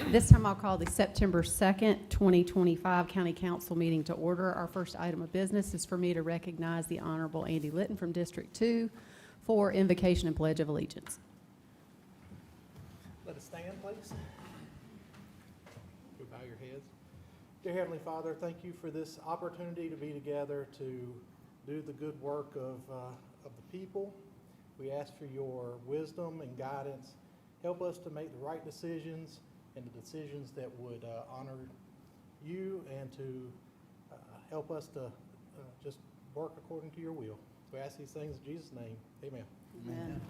This time I'll call the September 2nd, 2025 County Council meeting to order. Our first item of business is for me to recognize the Honorable Andy Litton from District 2 for invocation and pledge of allegiance. Let us stand, please. We bow your heads. Dear Heavenly Father, thank you for this opportunity to be together to do the good work of the people. We ask for your wisdom and guidance. Help us to make the right decisions and the decisions that would honor you, and to help us to just work according to your will. We ask these things in Jesus' name. Amen. Amen.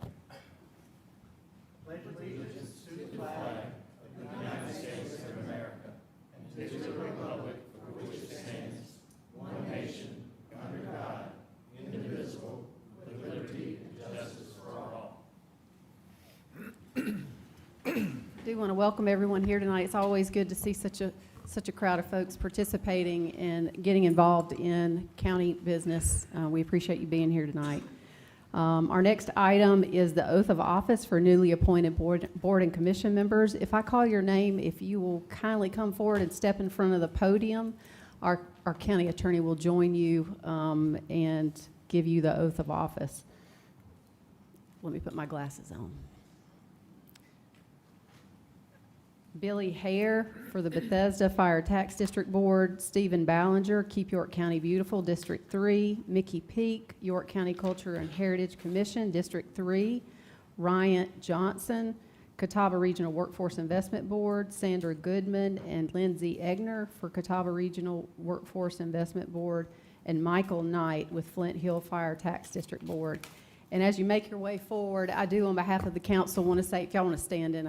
Pledge allegiance to the flag of the United States of America and to the republic for which it stands, one nation, under God, indivisible, with liberty and justice for all. I do want to welcome everyone here tonight. It's always good to see such a crowd of folks participating and getting involved in county business. We appreciate you being here tonight. Our next item is the oath of office for newly appointed board and commission members. If I call your name, if you will kindly come forward and step in front of the podium, our county attorney will join you and give you the oath of office. Let me put my glasses on. Billy Hare for the Bethesda Fire Tax District Board, Stephen Ballinger, Keep York County Beautiful, District 3, Mickey Peak, York County Culture and Heritage Commission, District 3, Ryan Johnson, Catawba Regional Workforce Investment Board, Sandra Goodman and Lindsay Egner for Catawba Regional Workforce Investment Board, and Michael Knight with Flint Hill Fire Tax District Board. And as you make your way forward, I do on behalf of the council want to say, if y'all want to stand in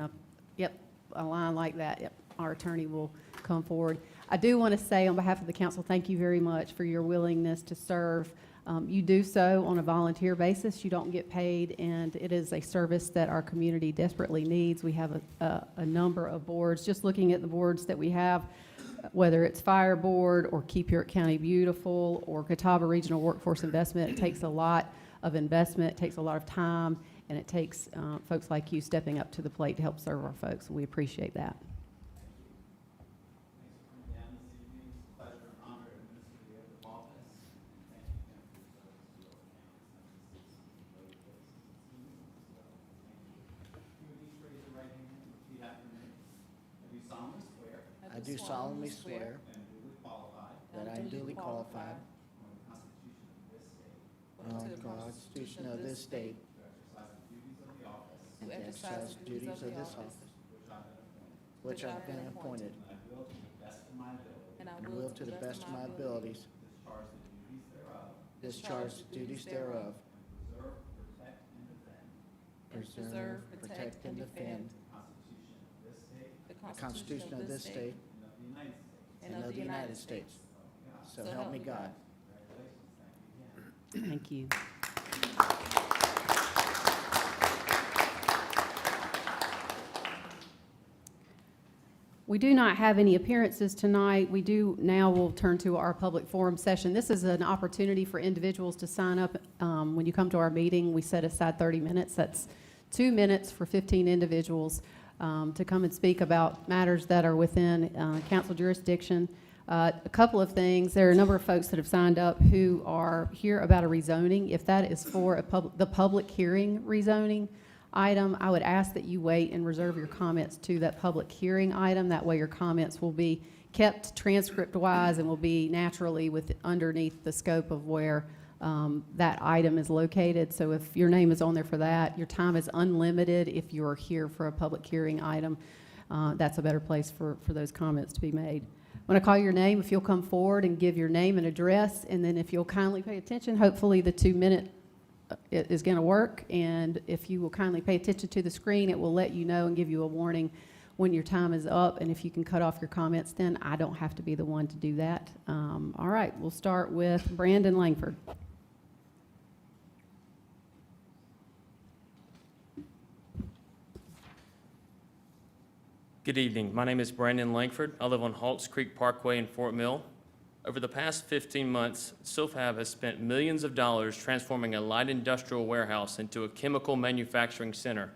a line like that, yep, our attorney will come forward. I do want to say on behalf of the council, thank you very much for your willingness to serve. You do so on a volunteer basis. You don't get paid, and it is a service that our community desperately needs. We have a number of boards. Just looking at the boards that we have, whether it's Fire Board or Keep York County Beautiful or Catawba Regional Workforce Investment, it takes a lot of investment, it takes a lot of time, and it takes folks like you stepping up to the plate to help serve our folks. We appreciate that. Thanks for coming down this evening. It's a pleasure and honor to administer the oath of office. Thank you again for your service to York County. You would each raise your right hand and repeat after me. I do solemnly swear I do solemnly swear and duly qualified that I am duly qualified on the Constitution of this state on the Constitution of this state to exercise the duties of the office and to exercise the duties of this office, which I've been appointed, which I've been appointed, and I will to the best of my ability and will to the best of my abilities discharge the duties thereof, discharge the duties thereof, preserve, protect, and defend the the Constitution of this state and of the United States. So help me God. Thank you. We do not have any appearances tonight. We do now, we'll turn to our public forum session. This is an opportunity for individuals to sign up. When you come to our meeting, we set aside 30 minutes. That's 2 minutes for 15 individuals to come and speak about matters that are within council jurisdiction. A couple of things. There are a number of folks that have signed up who are here about a rezoning. If that is for the public hearing rezoning item, I would ask that you wait and reserve your comments to that public hearing item. That way your comments will be kept transcript-wise and will be naturally underneath the scope of where that item is located. So if your name is on there for that, your time is unlimited. If you're here for a public hearing item, that's a better place for those comments to be made. When I call your name, if you'll come forward and give your name and address, and then if you'll kindly pay attention, hopefully the 2-minute is going to work, and if you will kindly pay attention to the screen, it will let you know and give you a warning when your time is up, and if you can cut off your comments, then I don't have to be the one to do that. All right, we'll start with Brandon Langford. Good evening. My name is Brandon Langford. I live on Hawks Creek Parkway in Fort Mill. Over the past 15 months, SilFab has spent millions of dollars transforming a light industrial warehouse into a chemical manufacturing center.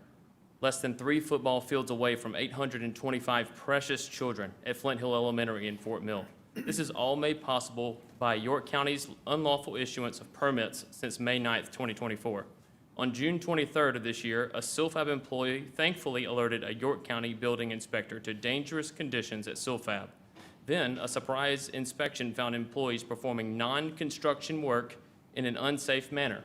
less than 3 football fields away from 825 precious children at Flint Hill Elementary in Fort Mill. This is all made possible by York County's unlawful issuance of permits since May 9th, 2024. On June 23rd of this year, a SILFAB employee thankfully alerted a York County building inspector to dangerous conditions at SILFAB. Then, a surprise inspection found employees performing non-construction work in an unsafe manner.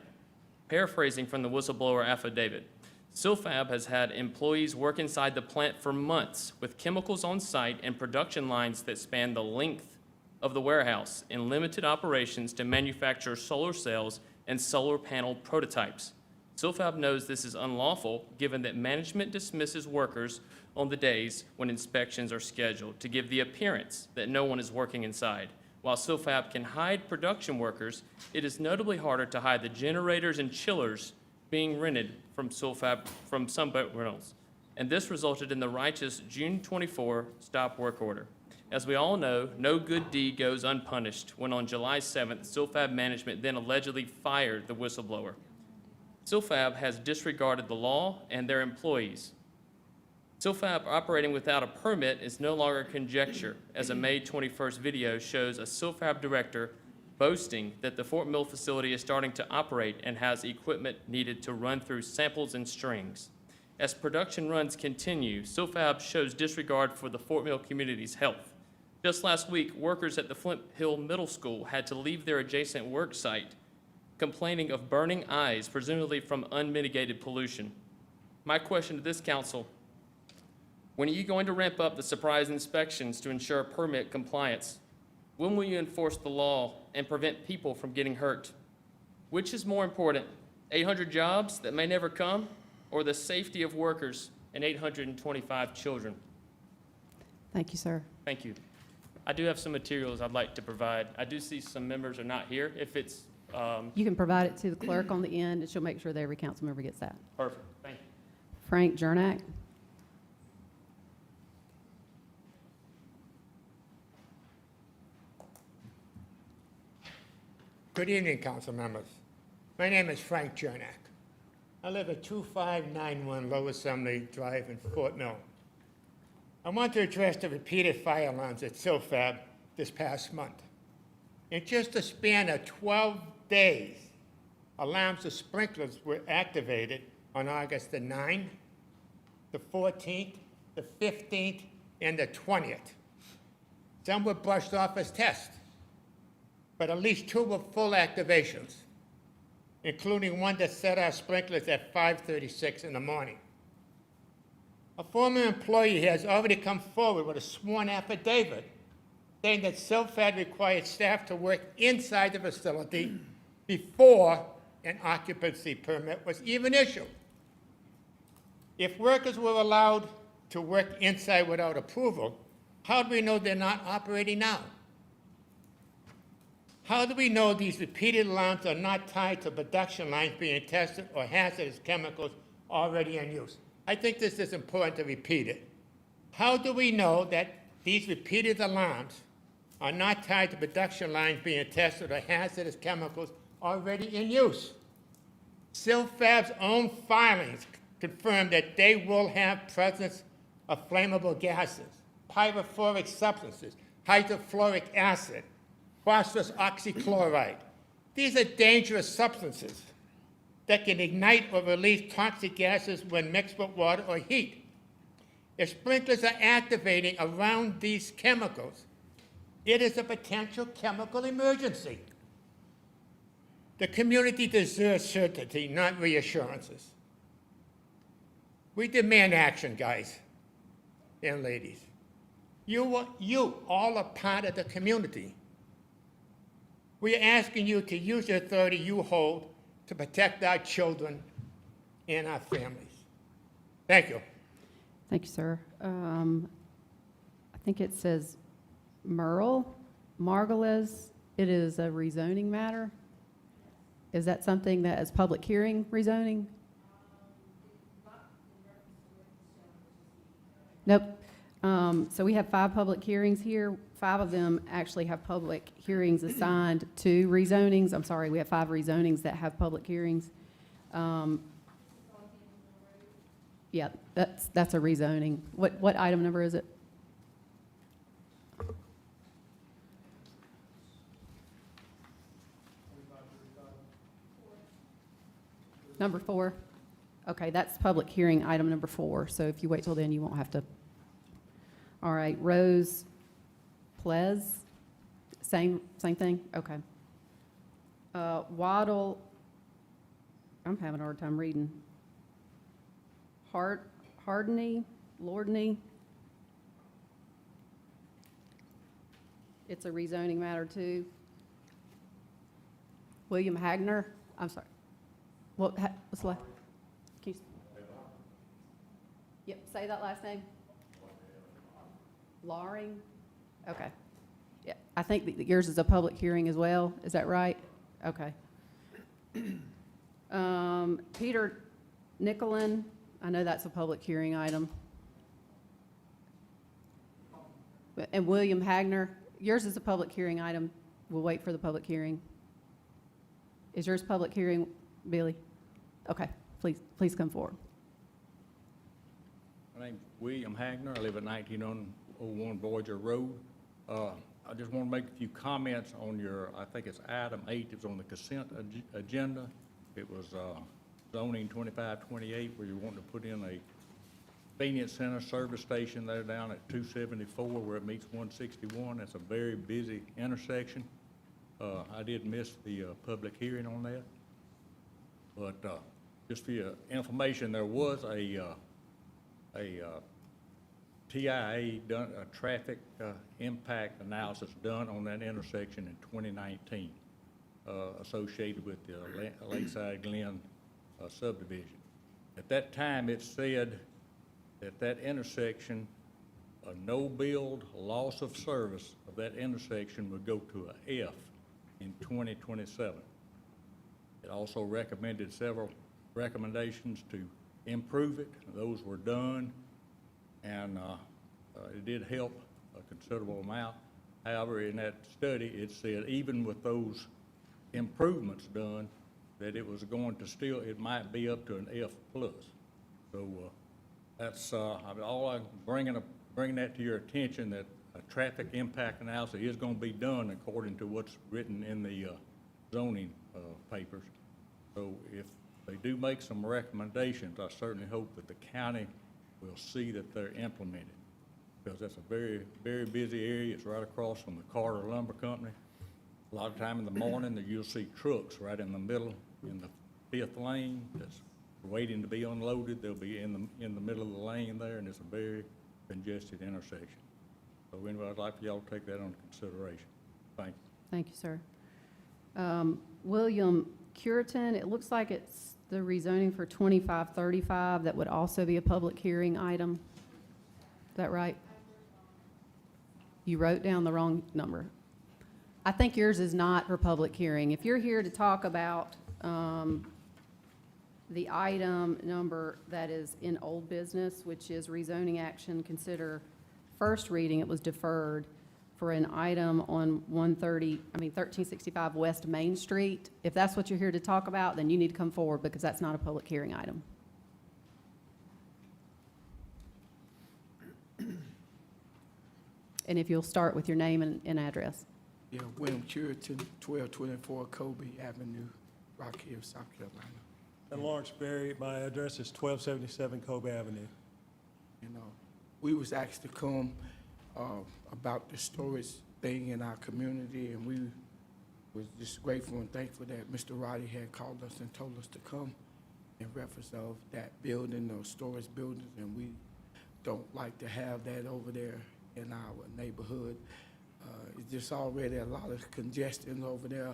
Paraphrasing from the whistleblower affidavit, SILFAB has had employees work inside the plant for months with chemicals on site and production lines that span the length of the warehouse in limited operations to manufacture solar cells and solar panel prototypes. SILFAB knows this is unlawful, given that management dismisses workers on the days when inspections are scheduled to give the appearance that no one is working inside. While SILFAB can hide production workers, it is notably harder to hide the generators and chillers being rented from SILFAB from some boat rentals. And this resulted in the righteous June 24 stop work order. As we all know, no good deed goes unpunished when on July 7th, SILFAB management then allegedly fired the whistleblower. SILFAB has disregarded the law and their employees. SILFAB operating without a permit is no longer conjecture, as a May 21st video shows a SILFAB director boasting that the Fort Mill facility is starting to operate and has equipment needed to run through samples and strings. As production runs continue, SILFAB shows disregard for the Fort Mill community's health. Just last week, workers at the Flint Hill Middle School had to leave their adjacent work site, complaining of burning eyes, presumably from unmitigated pollution. My question to this council: when are you going to ramp up the surprise inspections to ensure permit compliance? When will you enforce the law and prevent people from getting hurt? Which is more important, 800 jobs that may never come, or the safety of workers and 825 children? Thank you, sir. Thank you. I do have some materials I'd like to provide. I do see some members are not here. If it's You can provide it to the clerk on the end, and she'll make sure that every council member gets that. perfect, thank you. Frank Jernak. Good evening, council members. My name is Frank Jernak. I live at 2591 Lower Assembly Drive in Fort Mill. I want to address the repeated fire alarms at SILFAB this past month. In just a span of 12 days, alarms of sprinklers were activated on August the 9th, the 14th, the 15th, and the 20th. Some were brushed off as tests, but at least 2 were full activations, including one that set our sprinklers at 5:36 in the morning. A former employee has already come forward with a sworn affidavit saying that SILFAB required staff to work inside the facility before an occupancy permit was even issued. If workers were allowed to work inside without approval, how do we know they're not operating now? How do we know these repeated alarms are not tied to production lines being tested or hazardous chemicals already in use? I think this is important to repeat it. How do we know that these repeated alarms are not tied to production lines being tested or hazardous chemicals already in use? SILFAB's own filings confirm that they will have presence of flammable gases, pyrophoric substances, hydrofluoric acid, phosphorus oxychloride. These are dangerous substances that can ignite or release toxic gases when mixed with water or heat. If sprinklers are activating around these chemicals, it is a potential chemical emergency. The community deserves certainty, not reassurances. We demand action, guys and ladies. You all are part of the community. We are asking you to use the authority you hold to protect our children and our families. Thank you. Thank you, sir. I think it says Margules. It is a rezoning matter. Is that something that is public hearing rezoning? Nope. So we have 5 public hearings here. 5 of them actually have public hearings assigned to rezonings. I'm sorry, we have 5 rezonings that have public hearings. Yeah, that's a rezoning. What item number is it? Number 4? Okay, that's public hearing item number 4, so if you wait till then, you won't have to. All right, Rose Plez, same thing? Okay. Waddle, I'm having a hard time reading. Hardney, Lordney. It's a rezoning matter too. William Hagner, I'm sorry. What's left? Can you? Yep, say that last name. Loring? Okay. Yeah, I think that yours is a public hearing as well, is that right? Okay. Peter Nicolin, I know that's a public hearing item. And William Hagner, yours is a public hearing item. We'll wait for the public hearing. Is yours public hearing, Billy? Okay, please come forward. My name's William Hagner. I live at 1901 Voyager Road. I just want to make a few comments on your, I think it's item 8, it's on the consent agenda. It was zoning 2528, where you want to put in a convenience center service station there down at 274 where it meets 161. That's a very busy intersection. I did miss the public hearing on that. But just for your information, there was a TIA done, a traffic impact analysis done on that intersection in 2019 associated with the Lakeside Glen subdivision. At that time, it said that that intersection, a no-build loss of service of that intersection would go to a F in 2027. It also recommended several recommendations to improve it. Those were done, and it did help a considerable amount. However, in that study, it said even with those improvements done, that it was going to still, it might be up to an F+. So that's all I'm bringing that to your attention, that a traffic impact analysis is going to be done according to what's written in the zoning papers. So if they do make some recommendations, I certainly hope that the county will see that they're implemented, because that's a very, very busy area. It's right across from the Carter Lumber Company. A lot of time in the morning, that you'll see trucks right in the middle, in the 5th lane, that's waiting to be unloaded. They'll be in the middle of the lane there, and it's a very congested intersection. So anyway, I'd like for y'all to take that under consideration. Thank you. Thank you, sir. William Curitan, it looks like it's the rezoning for 2535. That would also be a public hearing item. Is that right? You wrote down the wrong number. I think yours is not for public hearing. If you're here to talk about the item number that is in old business, which is rezoning action, consider first reading, it was deferred for an item on 1365 West Main Street. If that's what you're here to talk about, then you need to come forward, because that's not a public hearing item. And if you'll start with your name and address. Yeah, William Curitan, 1224 Kobe Avenue, Rock Hill, South Carolina. And Lawrence Berry, my address is 1277 Kobe Avenue. You know, we was asked to come about the storage thing in our community, and we was just grateful and thankful that Mr. Roddy had called us and told us to come in reference of that building, those storage buildings, and we don't like to have that over there in our neighborhood. It's just already a lot of congestion over there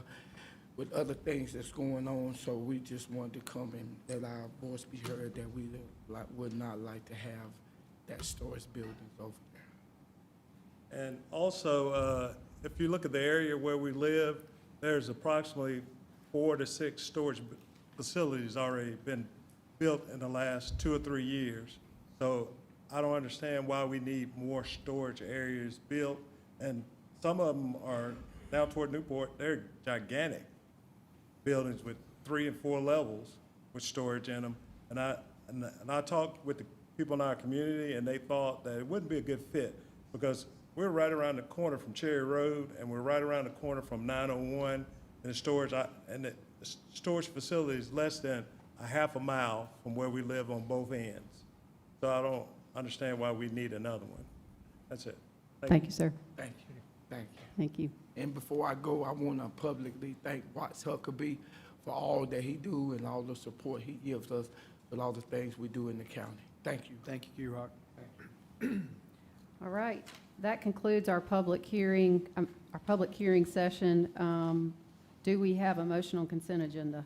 with other things that's going on, so we just wanted to come and let our voice be heard that we would not like to have that storage buildings over there. And also, if you look at the area where we live, there's approximately 4 to 6 storage facilities already been built in the last 2 or 3 years. So I don't understand why we need more storage areas built. And some of them are down toward Newport, they're gigantic buildings with 3 and 4 levels with storage in them. And and I talked with the people in our community, and they thought that it wouldn't be a good fit, because we're right around the corner from Cherry Road, and we're right around the corner from 901, and the storage facility is less than a half a mile from where we live on both ends. So I don't understand why we need another one. That's it. Thank you, sir. Thank you, thank you. Thank you. And before I go, I want to publicly thank Watts Huckabee for all that he do and all the support he gives us with all the things we do in the county. Thank you. Thank you, Key-Rock. All right, that concludes our public hearing session. Do we have a motion on consent agenda?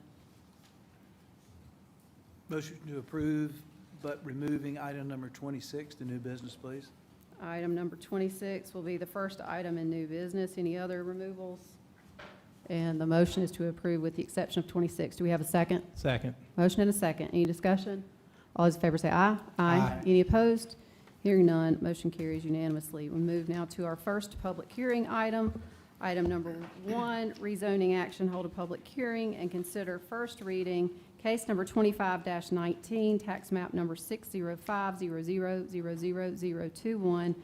Motion to approve, but removing item number 26 to new business, please. Item number 26 will be the first item in new business. Any other removals? And the motion is to approve with the exception of 26. Do we have a second? Second. Motion and a second. Any discussion? All those in favor say aye. Aye. Any opposed? Hearing none, motion carries unanimously. We move now to our first public hearing item. Item number 1, rezoning action, hold a public hearing and consider first reading, case number 25-19, tax map number 60500000021,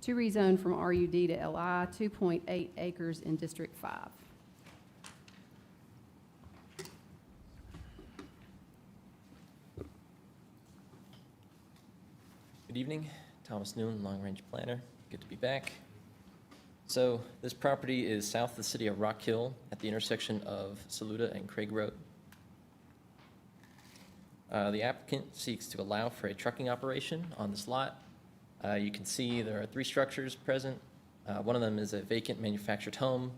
to rezone from RUD to LI, 2.8 acres in District 5. Good evening, Thomas Noon, Long Range Planner. Good to be back. So this property is south of the city of Rock Hill at the intersection of Saluda and Craig Road. The applicant seeks to allow for a trucking operation on this lot. You can see there are 3 structures present. One of them is a vacant manufactured home,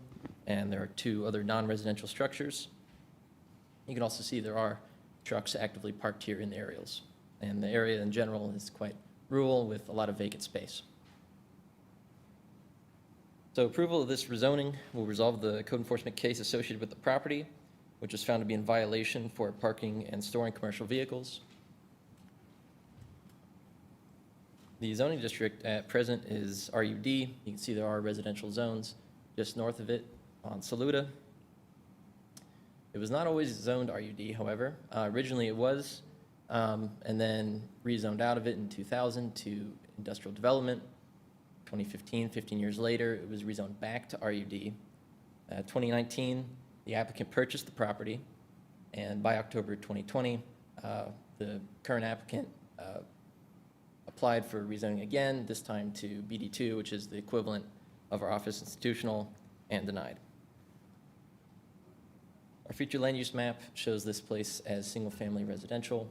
and there are 2 other non-residential structures. You can also see there are trucks actively parked here in the aerials. And the area in general is quite rural with a lot of vacant space. So approval of this rezoning will resolve the code enforcement case associated with the property, which was found to be in violation for parking and storing commercial vehicles. The zoning district at present is RUD. You can see there are residential zones just north of it on Saluda. It was not always zoned RUD, however. Originally it was, and then rezoned out of it in 2000 to industrial development. 2015, 15 years later, it was rezoned back to RUD. 2019, the applicant purchased the property, and by October 2020, the current applicant applied for rezoning again, this time to BD2, which is the equivalent of our office institutional, and denied. Our future land use map shows this place as single-family residential.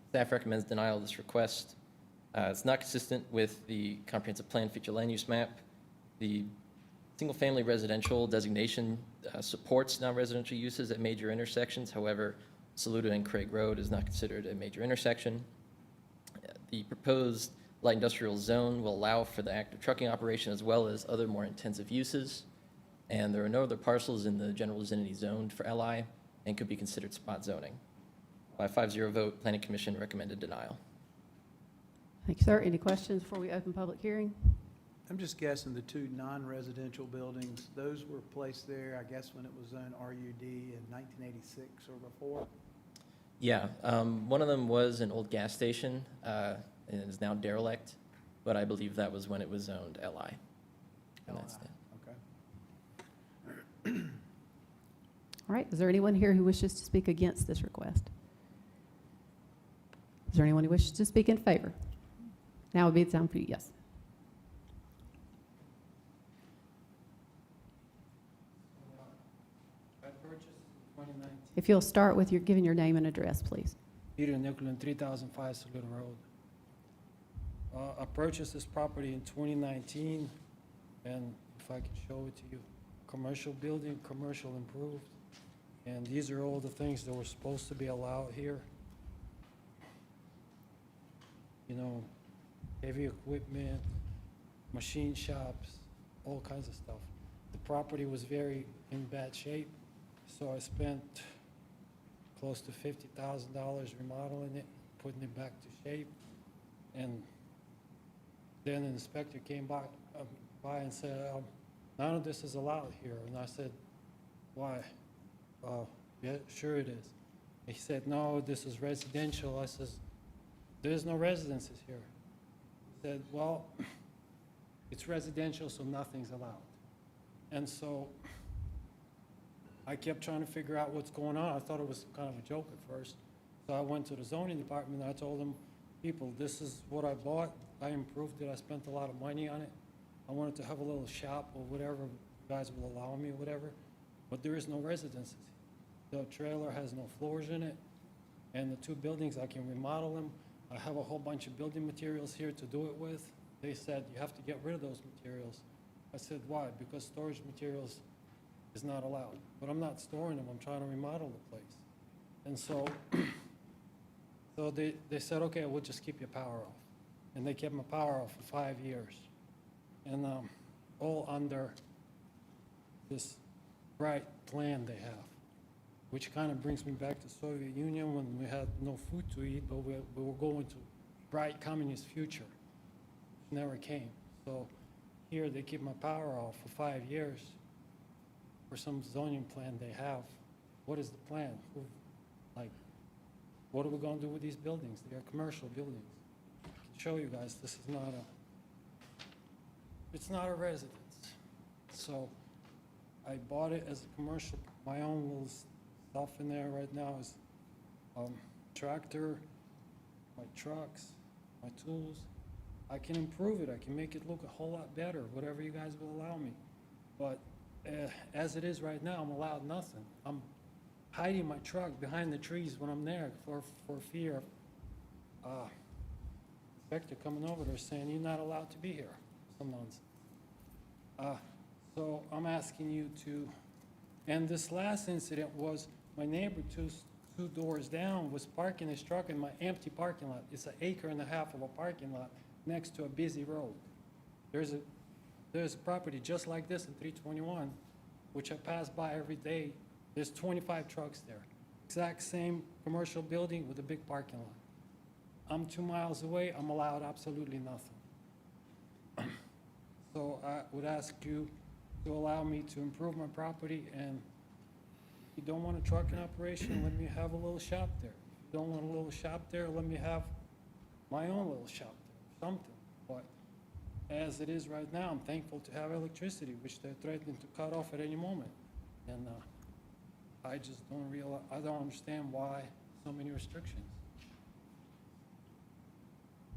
Staff recommends denial of this request. It's not consistent with the comprehensive plan future land use map. The single-family residential designation supports non-residential uses at major intersections. However, Saluda and Craig Road is not considered a major intersection. The proposed light industrial zone will allow for the active trucking operation as well as other more intensive uses. And there are no other parcels in the general vicinity zoned for LI and could be considered spot zoning. By a 5-0 vote, Planning Commission recommended denial. Thank you, sir. Any questions before we open public hearing? I'm just guessing the 2 non-residential buildings, those were placed there, I guess, when it was zoned RUD in 1986 or before? Yeah, one of them was an old gas station and is now derelict, but I believe that was when it was zoned LI. And that's it. Okay. All right, is there anyone here who wishes to speak against this request? Is there anyone who wishes to speak in favor? Now would be the time for you, yes. I purchased in 2019. If you'll start with giving your name and address, please. Peter Nicklin, 3005 Saluda Road. I purchased this property in 2019, and if I can show it to you, commercial building, commercial improved, and these are all the things that were supposed to be allowed here. You know, heavy equipment, machine shops, all kinds of stuff. The property was very in bad shape, so I spent close to $50,000 remodeling it, putting it back to shape. And then an inspector came by and said, none of this is allowed here. And I said, why? Yeah, sure it is. He said, no, this is residential. I says, there's no residences here. He said, well, it's residential, so nothing's allowed. And so I kept trying to figure out what's going on. I thought it was kind of a joke at first. So I went to the zoning department and I told them, people, this is what I bought. I improved it. I spent a lot of money on it. I wanted to have a little shop or whatever you guys will allow me or whatever, but there is no residences. The trailer has no floors in it, and the 2 buildings, I can remodel them. I have a whole bunch of building materials here to do it with. They said, you have to get rid of those materials. I said, why? Because storage materials is not allowed. But I'm not storing them, I'm trying to remodel the place. And so, so they said, okay, we'll just keep your power off. And they kept my power off for 5 years. And all under this bright plan they have, which kind of brings me back to Soviet Union when we had no food to eat, but we were going to bright communist future. Never came. So here they keep my power off for 5 years for some zoning plan they have. What is the plan? Like, what are we going to do with these buildings? They are commercial buildings. I can show you guys, this is not it's not a residence. So I bought it as a commercial, my own little stuff in there right now is tractor, my trucks, my tools. I can improve it, I can make it look a whole lot better, whatever you guys will allow me. But as it is right now, I'm allowed nothing. I'm hiding my truck behind the trees when I'm there for fear of inspector coming over there saying, you're not allowed to be here. Some nonsense. So I'm asking you to, and this last incident was my neighbor two doors down was parking his truck in my empty parking lot. It's 1.5 acres of a parking lot next to a busy road. There's a property just like this in 321, which I pass by every day. There's 25 trucks there. Exact same commercial building with a big parking lot. I'm 2 miles away, I'm allowed absolutely nothing. So I would ask you to allow me to improve my property, and if you don't want a trucking operation, let me have a little shop there. If you don't want a little shop there, let me have my own little shop there, something. But as it is right now, I'm thankful to have electricity, which they're threatening to cut off at any moment. And I just don't realize, I don't understand why so many restrictions.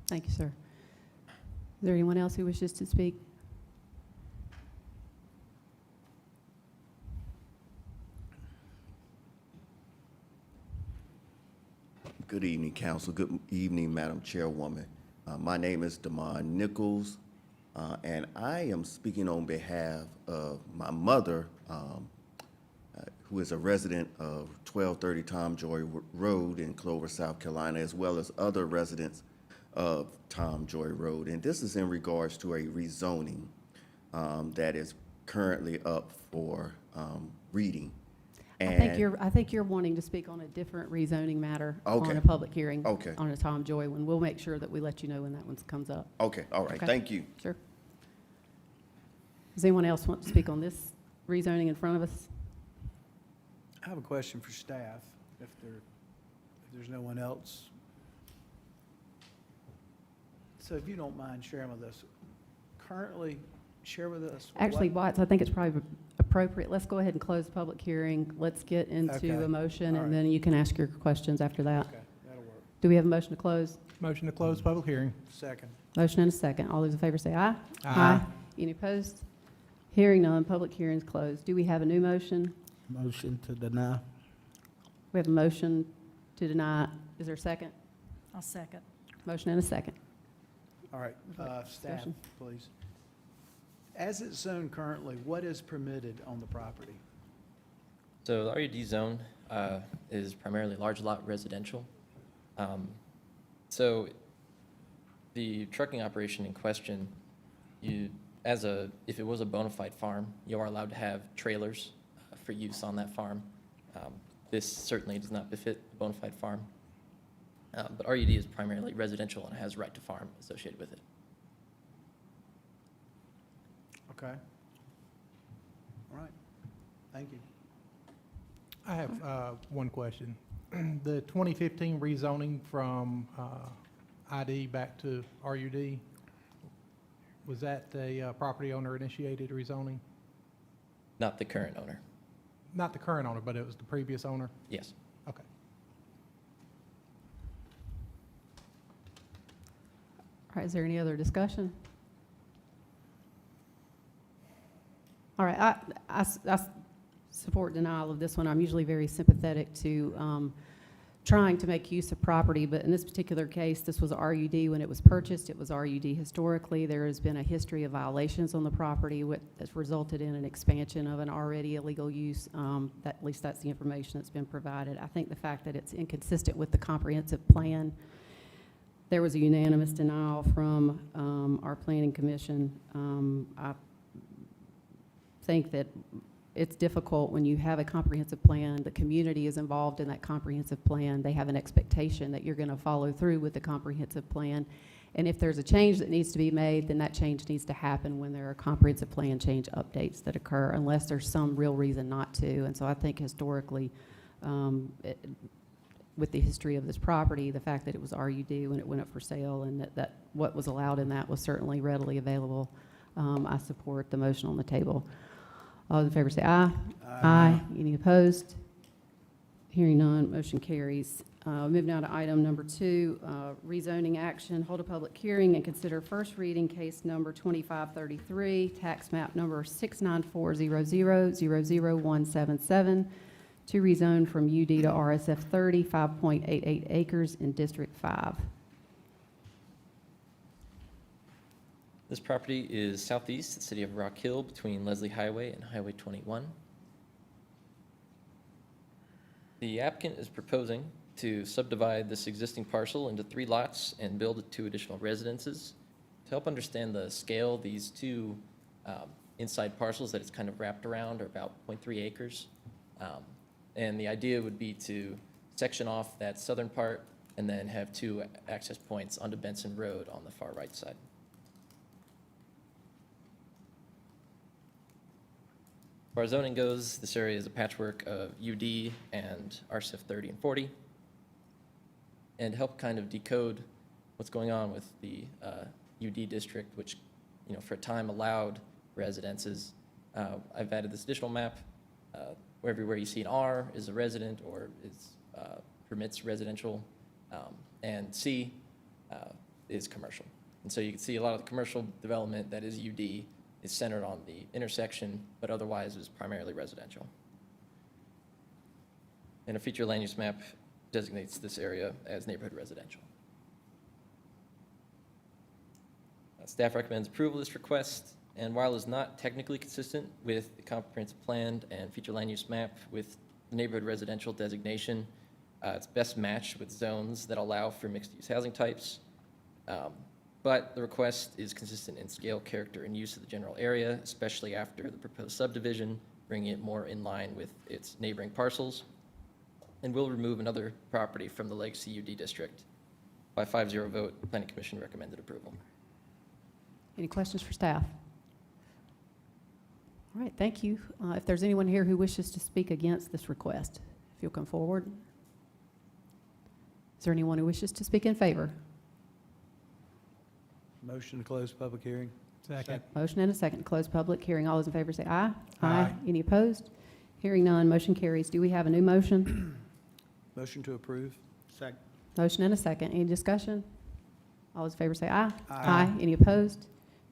Thank you, sir. Is there anyone else who wishes to speak? Good evening, Council. Good evening, Madam Chairwoman. My name is Damon Nichols, and I am speaking on behalf of my mother, who is a resident of 1230 Tom Joy Road in Clover, South Carolina, as well as other residents of Tom Joy Road. And this is in regards to a rezoning that is currently up for reading. I think you're wanting to speak on a different rezoning matter on Okay. a public hearing. Okay. On a Tom Joy one. We'll make sure that we let you know when that one comes up. Okay, all right, Okay. thank you. Sure. Does anyone else want to speak on this rezoning in front of us? I have a question for staff, if there's no one else. So if you don't mind sharing with us, currently, share with us. Actually, Watts, I think it's probably appropriate. Let's go ahead and close the public hearing. Let's get into Okay. a motion, All and right. then you can ask your questions after that. Okay, that'll work. Do we have a motion to close? Motion to close public hearing. Second. Motion and a second. All those in favor say aye. Aye. Any opposed? Hearing none, public hearing is closed. Do we have a new motion? Motion to deny. We have a motion to deny. Is there a second? I'll second. Motion and a second. All right, staff, Discussion. please. As it's zoned currently, what is permitted on the property? So the RUD zone is primarily large lot residential. So the trucking operation in question, if it was a bona fide farm, you are allowed to have trailers for use on that farm. This certainly does not befit a bona fide farm. But RUD is primarily residential and has right to farm associated with it. Okay. All right, thank you. I have one question. The 2015 rezoning from ID back to RUD, was that a property owner initiated rezoning? Not the current owner. Not the current owner, but it was the previous owner? Yes. Okay. All right, is there any other discussion? All right, I support denial of this one. I'm usually very sympathetic to trying to make use of property, but in this particular case, this was RUD when it was purchased. It was RUD historically. There has been a history of violations on the property that's resulted in an expansion of an already illegal use. At least that's the information that's been provided. I think the fact that it's inconsistent with the comprehensive plan, there was a unanimous denial from our planning commission. I think that it's difficult when you have a comprehensive plan, the community is involved in that comprehensive plan, they have an expectation that you're going to follow through with the comprehensive plan. And if there's a change that needs to be made, then that change needs to happen when there are comprehensive plan change updates that occur, unless there's some real reason not to. And so I think historically, with the history of this property, the fact that it was RUD when it went up for sale and that what was allowed in that was certainly readily available, I support the motion on the table. All those in favor say aye. Aye. Any opposed? Hearing none, motion carries. Move now to item number 2, rezoning action. Hold a public hearing and consider first reading case number 2533, tax map number 69400000177, to rezone from UD to RSF 30, 5.88 acres in District 5. This property is southeast of the city of Rock Hill between Leslie Highway and Highway 21. The applicant is proposing to subdivide this existing parcel into 3 lots and build 2 additional residences. To help understand the scale, these 2 inside parcels that it's kind of wrapped around are about 0.3 acres. And the idea would be to section off that southern part and then have 2 access points onto Benson Road on the far right side. As far as zoning goes, this area is a patchwork of UD and RSF 30 and 40. And to help kind of decode what's going on with the UD district, which, you know, for a time allowed residences, I've added this additional map where everywhere you see an R is a resident or is permits residential, and C is commercial. And so you can see a lot of the commercial development that is UD is centered on the intersection, but otherwise is primarily residential. And a feature land use map designates this area as neighborhood residential. Staff recommends approval of this request, and while it's not technically consistent with the comprehensive plan and feature land use map with neighborhood residential designation, it's best matched with zones that allow for mixed-use housing types. But the request is consistent in scale, character, and use of the general area, especially after the proposed subdivision, bringing it more in line with its neighboring parcels, and will remove another property from the legacy UD district. By 5-0 vote, the Planning Commission recommended approval. Any questions for staff? All right, thank you. If there's anyone here who wishes to speak against this request, if you'll come forward. Is there anyone who wishes to speak in favor? Motion to close public hearing. Second. Motion and a second to close public hearing. All those in favor say aye. Aye. Any opposed? Hearing none, motion carries. Do we have a new motion? Motion to approve. Second. Motion and a second. Any discussion? All those in favor say aye. Aye. Any opposed?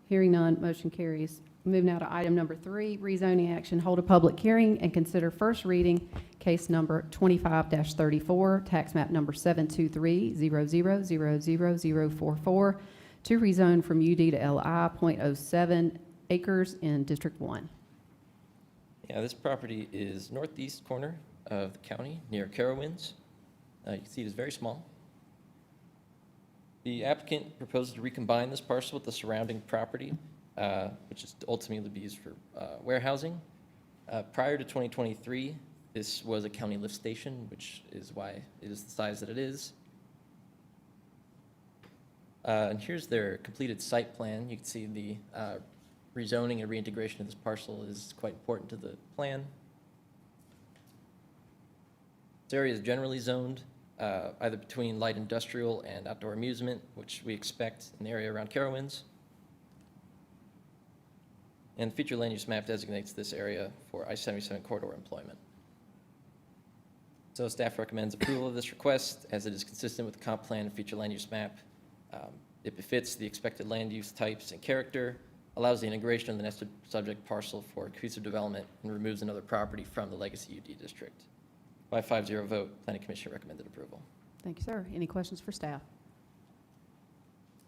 Hearing none, motion carries. Move now to item number 3, rezoning action. Hold a public hearing and consider first reading case number 25-34, tax map number 72300000044, to rezone from UD to LI, .07 acres in District 1. Yeah, this property is northeast corner of the county near Carowinds. You can see it is very small. The applicant proposes to recombine this parcel with the surrounding property, which is ultimately be used for warehousing. Prior to 2023, this was a county lift station, which is why it is the size that it is. And here's their completed site plan. You can see the rezoning and reintegration of this parcel is quite important to the plan. This area is generally zoned either between light industrial and outdoor amusement, which we expect in the area around Carowinds. And the future land use map designates this area for I-77 corridor employment. So staff recommends approval of this request as it is consistent with the comp plan and future land use map. It befits the expected land use types and character, allows the integration of the nested subject parcel for cohesive development, and removes another property from the legacy UD district. By a 5-0 vote, Planning Commission recommended approval. Thank you, sir. Any questions for staff?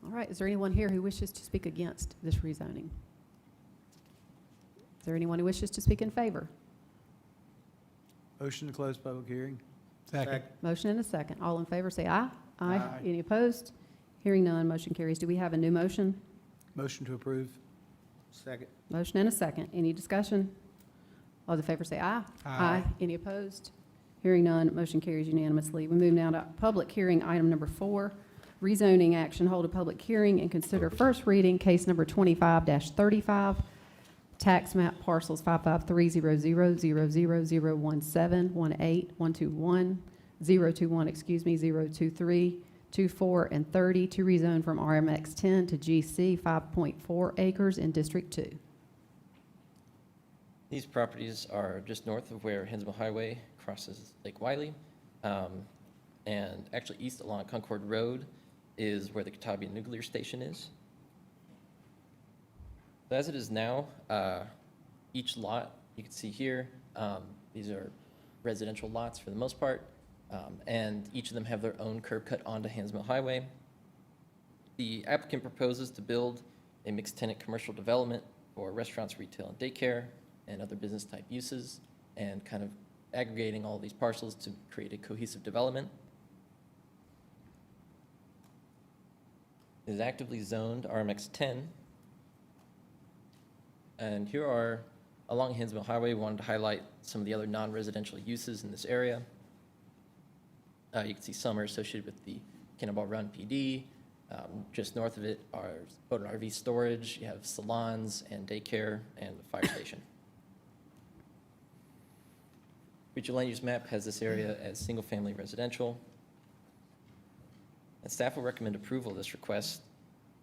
All right, is there anyone here who wishes to speak against this rezoning? Is there anyone who wishes to speak in favor? Motion to close public hearing. Second. Motion and a second. All in favor, say aye. Aye. Any opposed? Hearing none, motion carries. Do we have a new motion? Motion to approve. Second. Motion and a second. Any discussion? All those in favor say aye. Aye. Any opposed? Hearing none, motion carries unanimously. We move now to public hearing, item number 4, rezoning action. Hold a public hearing and consider first reading, case number 25-35, tax map parcels 55300001718 021, 023, 24, and 30 to rezone from RMX 10 to GC 5.4 acres in District 2. These properties are just north of where Hinsville Highway crosses Lake Wiley. And actually east along Concord Road is where the Catawba Nuclear Station is. So as it is now, each lot, you can see here, these are residential lots for the most part, and each of them have their own curb cut onto Hansmill Highway. The applicant proposes to build a mixed tenant commercial development for restaurants, retail, and daycare, and other business type uses, and kind of aggregating all these parcels to create a cohesive development. It is actively zoned RMX 10. And here are, along Hansmill Highway, we wanted to highlight some of the other non-residential uses in this area. You can see some are associated with the Cannonball Run PD. Just north of it are boat and RV storage. You have salons and daycare and the fire station. Future land use map has this area as single-family residential. And staff will recommend approval of this request.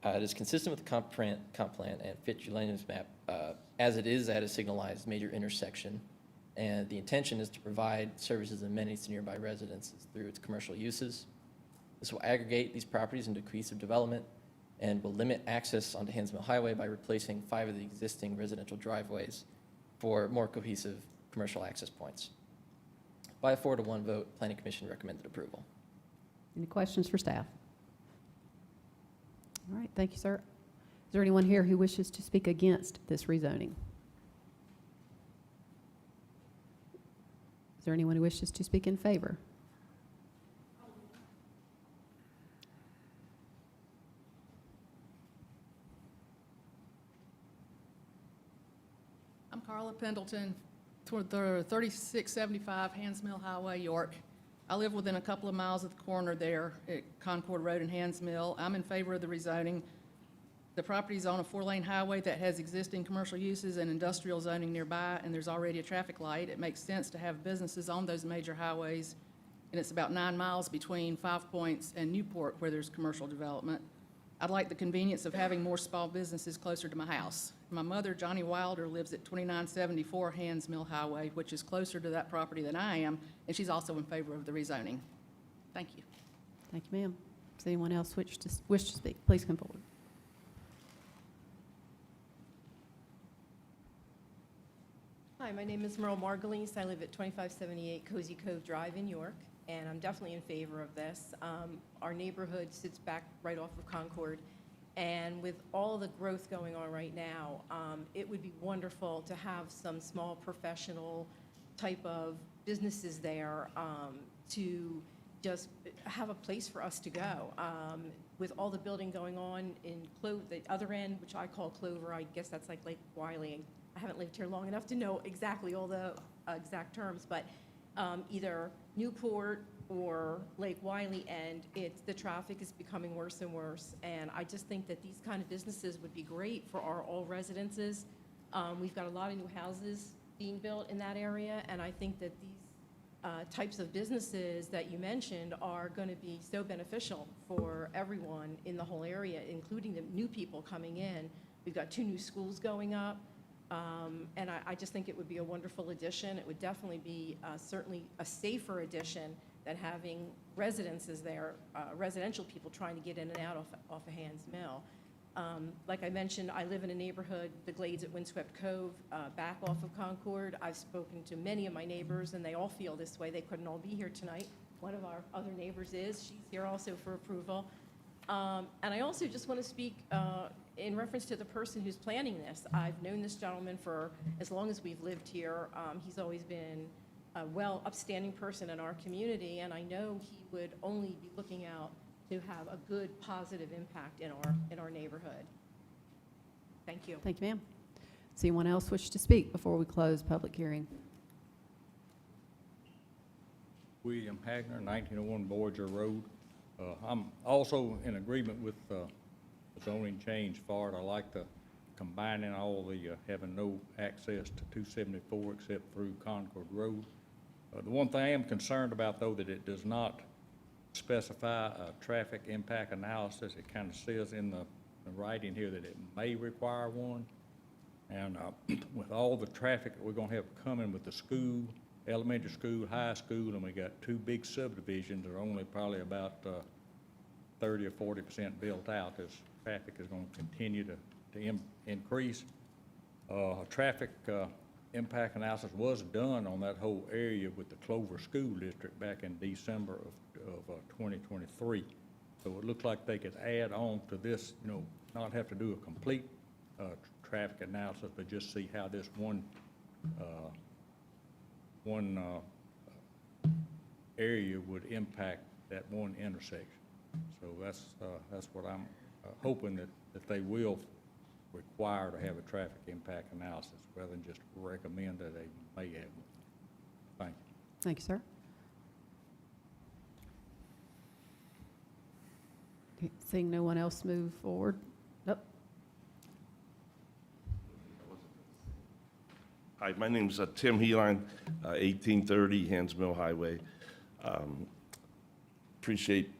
It is consistent with the comp plan and future land use map, as it is at a signalized major intersection. And the intention is to provide services and amenities to nearby residences through its commercial uses. This will aggregate these properties into cohesive development and will limit access onto Hansmill Highway by replacing 5 of the existing residential driveways for more cohesive commercial access points. By a 4-1 vote, Planning Commission recommended approval. Any questions for staff? All right, thank you, sir. Is there anyone here who wishes to speak against this rezoning? Is there anyone who wishes to speak in favor? I'm Carla Pendleton, toward the 3675 Hansmill Highway, York. I live within a couple of miles of the corner there at Concord Road and Hansmill. I'm in favor of the rezoning. The property is on a 4-lane highway that has existing commercial uses and industrial zoning nearby, and there's already a traffic light. It makes sense to have businesses on those major highways, and it's about 9 miles between Five Points and Newport where there's commercial development. I'd like the convenience of having more small businesses closer to my house. My mother, Johnny Wilder, lives at 2974 Hansmill Highway, which is closer to that property than I am, and she's also in favor of the rezoning. Thank you. Thank you, ma'am. Does anyone else wish to speak? Please come forward. Hi, my name is Merle Margulies. I live at 2578 Cozy Cove Drive in York, and I'm definitely in favor of this. Our neighborhood sits back right off of Concord, and with all the growth going on right now, it would be wonderful to have some small professional type of businesses there to just have a place for us to go. With all the building going on in the other end, which I call Clover, I guess that's like Lake Wiley. I haven't lived here long enough to know exactly all the exact terms, but either Newport or Lake Wiley end, the traffic is becoming worse and worse. And I just think that these kind of businesses would be great for our all residences. We've got a lot of new houses being built in that area, and I think that these types of businesses that you mentioned are going to be so beneficial for everyone in the whole area, including the new people coming in. We've got 2 new schools going up, and I just think it would be a wonderful addition. It would definitely be certainly a safer addition than having residences there, residential people trying to get in and out off of Hands Mill. Like I mentioned, I live in a neighborhood, the Glades at Windswept Cove, back off of Concord. I've spoken to many of my neighbors, and they all feel this way. They couldn't all be here tonight. One of our other neighbors is. She's here also for approval. And I also just want to speak in reference to the person who's planning this. I've known this gentleman for as long as we've lived here. He's always been a upstanding person in our community, and I know he would only be looking out to have a good, positive impact in our neighborhood. Thank you. Thank you, ma'am. Does anyone else wish to speak before we close public hearing? William Hagner, 1901 Voyager Road. I'm also in agreement with the zoning change for it. I like the combining all the, having no access to 274 except through Concord Road. The one thing I am concerned about, though, that it does not specify a traffic impact analysis. It kind of says in the writing here that it may require one. And with all the traffic that we're going to have coming with the school, elementary school, high school, and we got 2 big subdivisions that are only probably about 30 or 40% built out, as traffic is going to continue to increase. Traffic impact analysis was done on that whole area with the Clover School District back in December of 2023. So it looks like they could add on to this, you know, not have to do a complete traffic analysis, but just see how this one area would impact that one intersection. So that's what I'm hoping that they will require to have a traffic impact analysis rather than just recommend that they may have one. Thank you. Thank you, sir. Okay, seeing no one else move forward. Nope. Hi, my name's Tim Heeline, 1830 Hands Mill Highway. Appreciate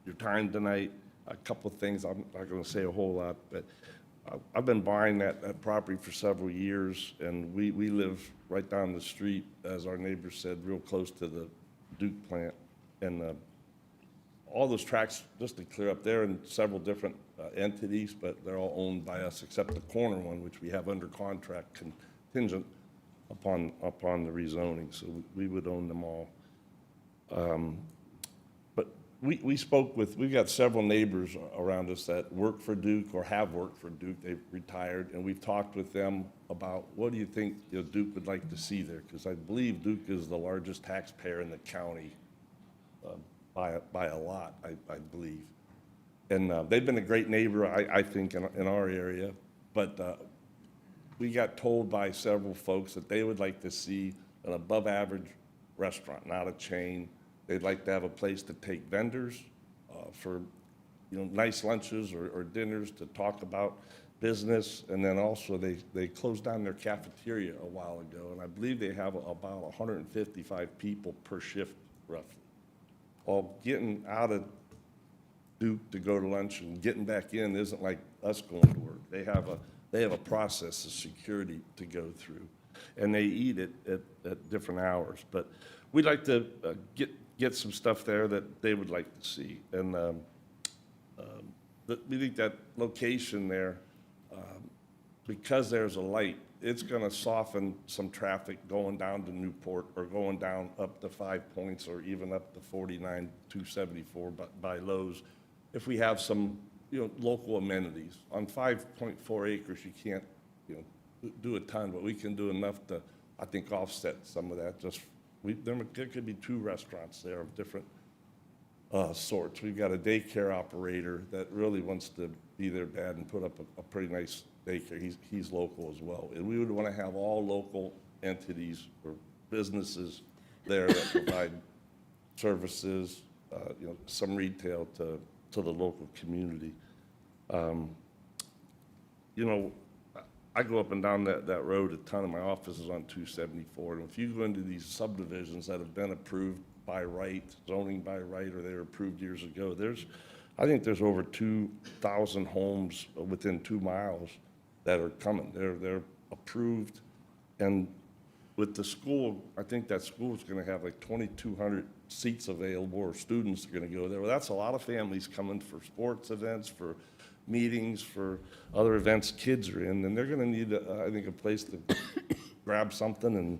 your time tonight. A couple of things, I'm not going to say a whole lot, but I've been buying that property for several years, and we live right down the street, as our neighbor said, real close to the Duke plant. And all those tracks, just to clear up, they're in several different entities, but they're all owned by us except the corner one, which we have under contract contingent upon the rezoning, so we would own them all. But we spoke with, we've got several neighbors around us that work for Duke or have worked for Duke. They've retired, and we've talked with them about what do you think Duke would like to see there, because I believe Duke is the largest taxpayer in the county by a lot, I believe. And they've been a great neighbor, I think, in our area, but we got told by several folks that they would like to see an above-average restaurant, not a chain. They'd like to have a place to take vendors for, nice lunches or dinners to talk about business. And then also they closed down their cafeteria a while ago, and I believe they have about 155 people per shift, roughly. All getting out of Duke to go to lunch and getting back in isn't like us going to work. They have a process of security to go through, and they eat at different hours. But we'd like to get some stuff there that they would like to see. And we think that location there, because there's a light, it's going to soften some traffic going down to Newport or going down up to 5 Points or even up to 49, 274 by Lowe's. If we have some, local amenities. On 5.4 acres, you can't, do a ton, but we can do enough to, I think, offset some of that. There could be 2 restaurants there of different sorts. We've got a daycare operator that really wants to be their dad and put up a pretty nice daycare. He's local as well. And we would want to have all local entities or businesses there that provide services, some retail to the local community. I go up and down that road a ton, and my office is on 274. And if you go into these subdivisions that have been approved by right, zoning by right, or they were approved years ago, I think there's over 2,000 homes within 2 miles that are coming. They're approved. And with the school, I think that school is going to have like 2,200 seats available, or students are going to go there. Well, that's a lot of families coming for sports events, for meetings, for other events kids are in, and they're going to need, I think, a place to grab something, and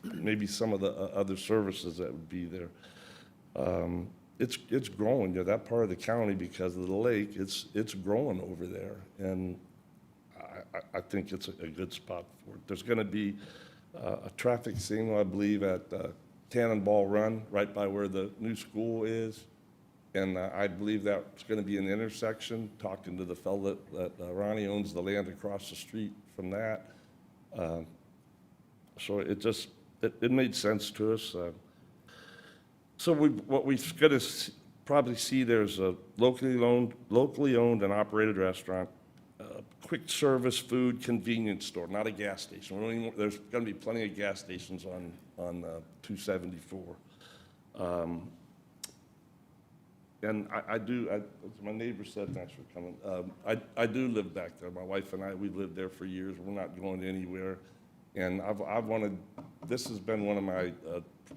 maybe some of the other services that would be there. It's growing, that part of the county, because of the lake, it's growing over there, and I think it's a good spot for it. There's going to be a traffic signal, I believe, at Cannonball Run, right by where the new school is. And I believe that's going to be an intersection, talking to the fellow that Ronnie owns the land across the street from that. So it made sense to us. So what we're going to probably see, there's a locally owned and operated restaurant, quick service food convenience store, not a gas station. There's going to be plenty of gas stations on 274. And my neighbor said, thanks for coming, I do live back there. My wife and I, we've lived there for years. We're not going anywhere. And this has been one of my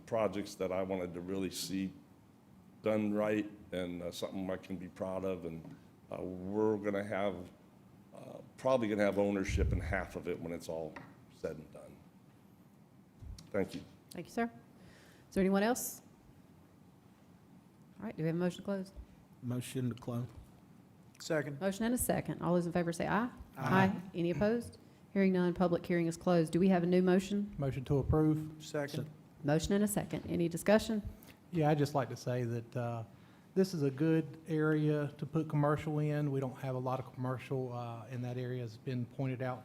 projects that I wanted to really see done right, and something I can be proud of. And we're going to have, probably going to have ownership in half of it when it's all said and done. Thank you. Thank you, sir. Is there anyone else? All right, do we have a motion to close? Motion to close. Second. Motion and a second. All those in favor say aye. Aye. Any opposed? Hearing none, public hearing is closed. Do we have a new motion? Motion to approve. Second. Motion and a second. Any discussion? Yeah, I'd just like to say that this is a good area to put commercial in. We don't have a lot of commercial in that area, as been pointed out.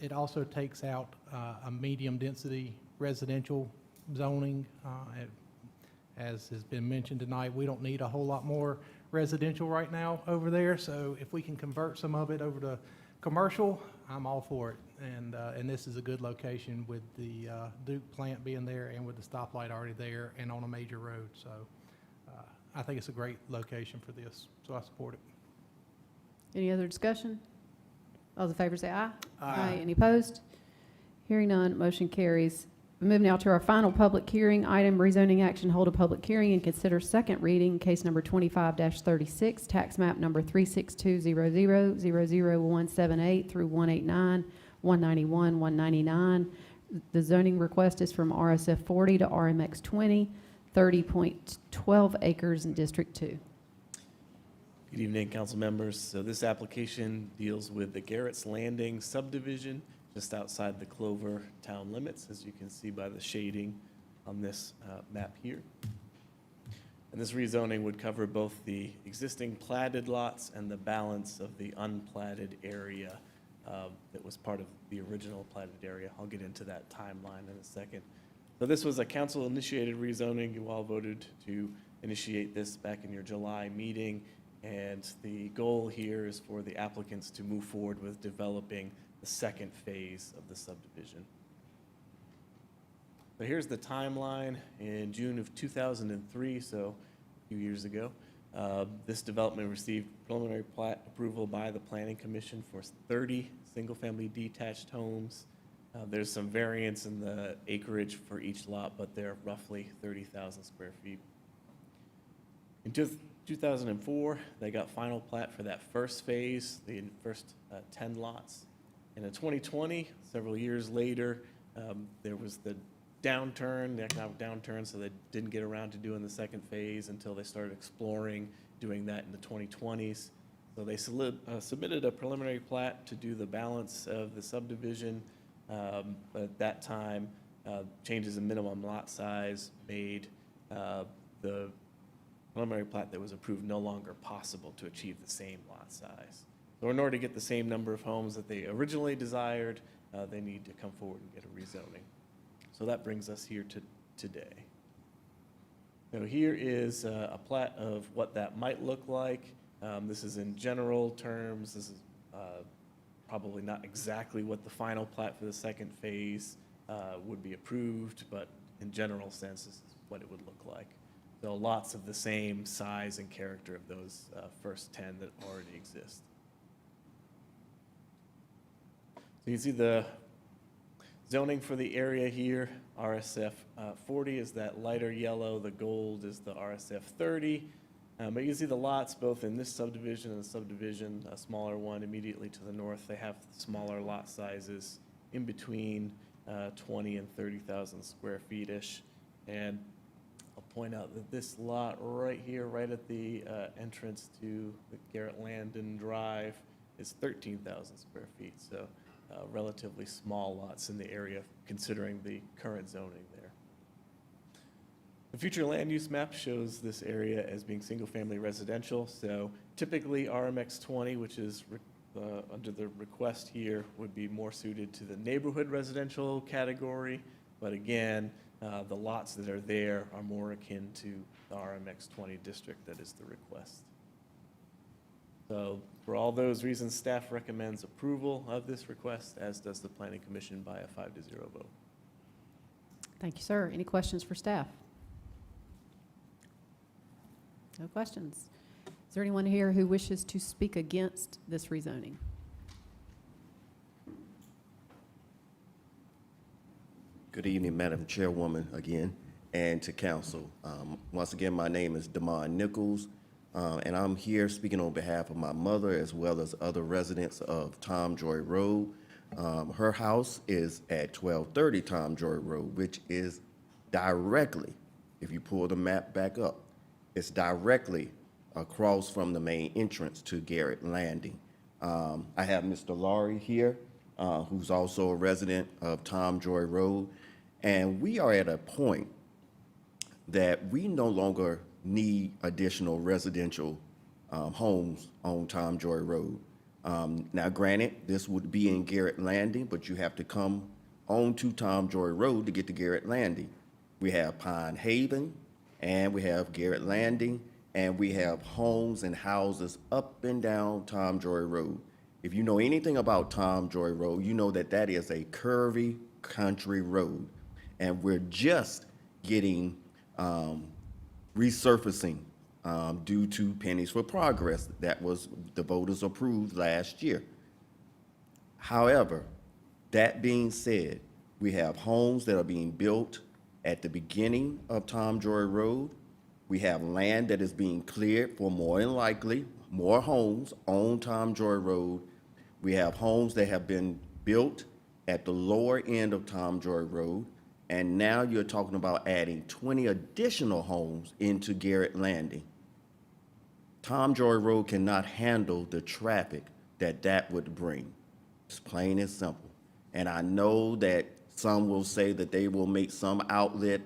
It also takes out a medium-density residential zoning. As has been mentioned tonight, we don't need a whole lot more residential right now over there. So if we can convert some of it over to commercial, I'm all for it. And this is a good location with the Duke plant being there, and with the stoplight already there, and on a major road. So I think it's a great location for this, so I support it. Any other discussion? All those in favor say aye. Aye. Any opposed? Hearing none, motion carries. We move now to our final public hearing item, rezoning action, hold a public hearing and consider second reading, case number 25-36, tax map number 36200, 00178 through 189, 191, 199. The zoning request is from RSF 40 to RMX 20, 30.12 acres in District 2. Good evening, council members. So this application deals with the Garrett's Landing subdivision just outside the Clover town limits, as you can see by the shading on this map here. And this rezoning would cover both the existing platted lots and the balance of the unplatted area that was part of the original platted area. I'll get into that timeline in a second. So this was a council-initiated rezoning. You all voted to initiate this back in your July meeting. And the goal here is for the applicants to move forward with developing the second phase of the subdivision. So here's the timeline. In June of 2003, so a few years ago, this development received preliminary plat approval by the Planning Commission for 30 single-family detached homes. There's some variance in the acreage for each lot, but they're roughly 30,000 square feet. In 2004, they got final plat for that first phase, the first 10 lots. And in 2020, several years later, there was the downturn, the economic downturn, so they didn't get around to doing the second phase until they started exploring doing that in the 2020s. So they submitted a preliminary plat to do the balance of the subdivision. But at that time, changes in minimum lot size made the preliminary plat that was approved no longer possible to achieve the same lot size. So in order to get the same number of homes that they originally desired, they need to come forward and get a rezoning. So that brings us here to today. So here is a plat of what that might look like. This is in general terms. This is probably not exactly what the final plat for the second phase would be approved, but in general sense, this is what it would look like. So lots of the same size and character of those first 10 that already exist. So you can see the zoning for the area here. RSF 40 is that lighter yellow, the gold is the RSF 30. But you can see the lots both in this subdivision and the subdivision, a smaller one immediately to the north. They have smaller lot sizes in between 20 and 30,000 square feet-ish. And I'll point out that this lot right here, right at the entrance to the Garrett Landon Drive, is 13,000 square feet. So relatively small lots in the area considering the current zoning there. The future land use map shows this area as being single-family residential. So typically RMX 20, which is under the request here, would be more suited to the neighborhood residential category. But again, the lots that are there are more akin to the RMX 20 district that is the request. So for all those reasons, staff recommends approval of this request, as does the Planning Commission by a 5-0 vote. Thank you, sir. Any questions for staff? No questions. Is there anyone here who wishes to speak against this rezoning? Good evening, Madam Chairwoman, again, and to council. Once again, my name is Damon Nichols, and I'm here speaking on behalf of my mother as well as other residents of Tom Joy Road. Her house is at 1230 Tom Joy Road, which is directly, if you pull the map back up, it's directly across from the main entrance to Garrett Landing. I have Mr. Laurie here, who's also a resident of Tom Joy Road, and we are at a point that we no longer need additional residential homes on Tom Joy Road. Now, granted, this would be in Garrett Landing, but you have to come onto Tom Joy Road to get to Garrett Landing. We have Pine Haven, and we have Garrett Landing, and we have homes and houses up and down Tom Joy Road. If you know anything about Tom Joy Road, you know that that is a curvy country road, and we're just getting resurfacing due to Pennies for Progress that was the voters approved last year. However, that being said, we have homes that are being built at the beginning of Tom Joy Road. We have land that is being cleared for more than likely more homes on Tom Joy Road. We have homes that have been built at the lower end of Tom Joy Road. And now you're talking about adding 20 additional homes into Garrett Landing. Tom Joy Road cannot handle the traffic that that would bring. It's plain and simple. And I know that some will say that they will make some outlet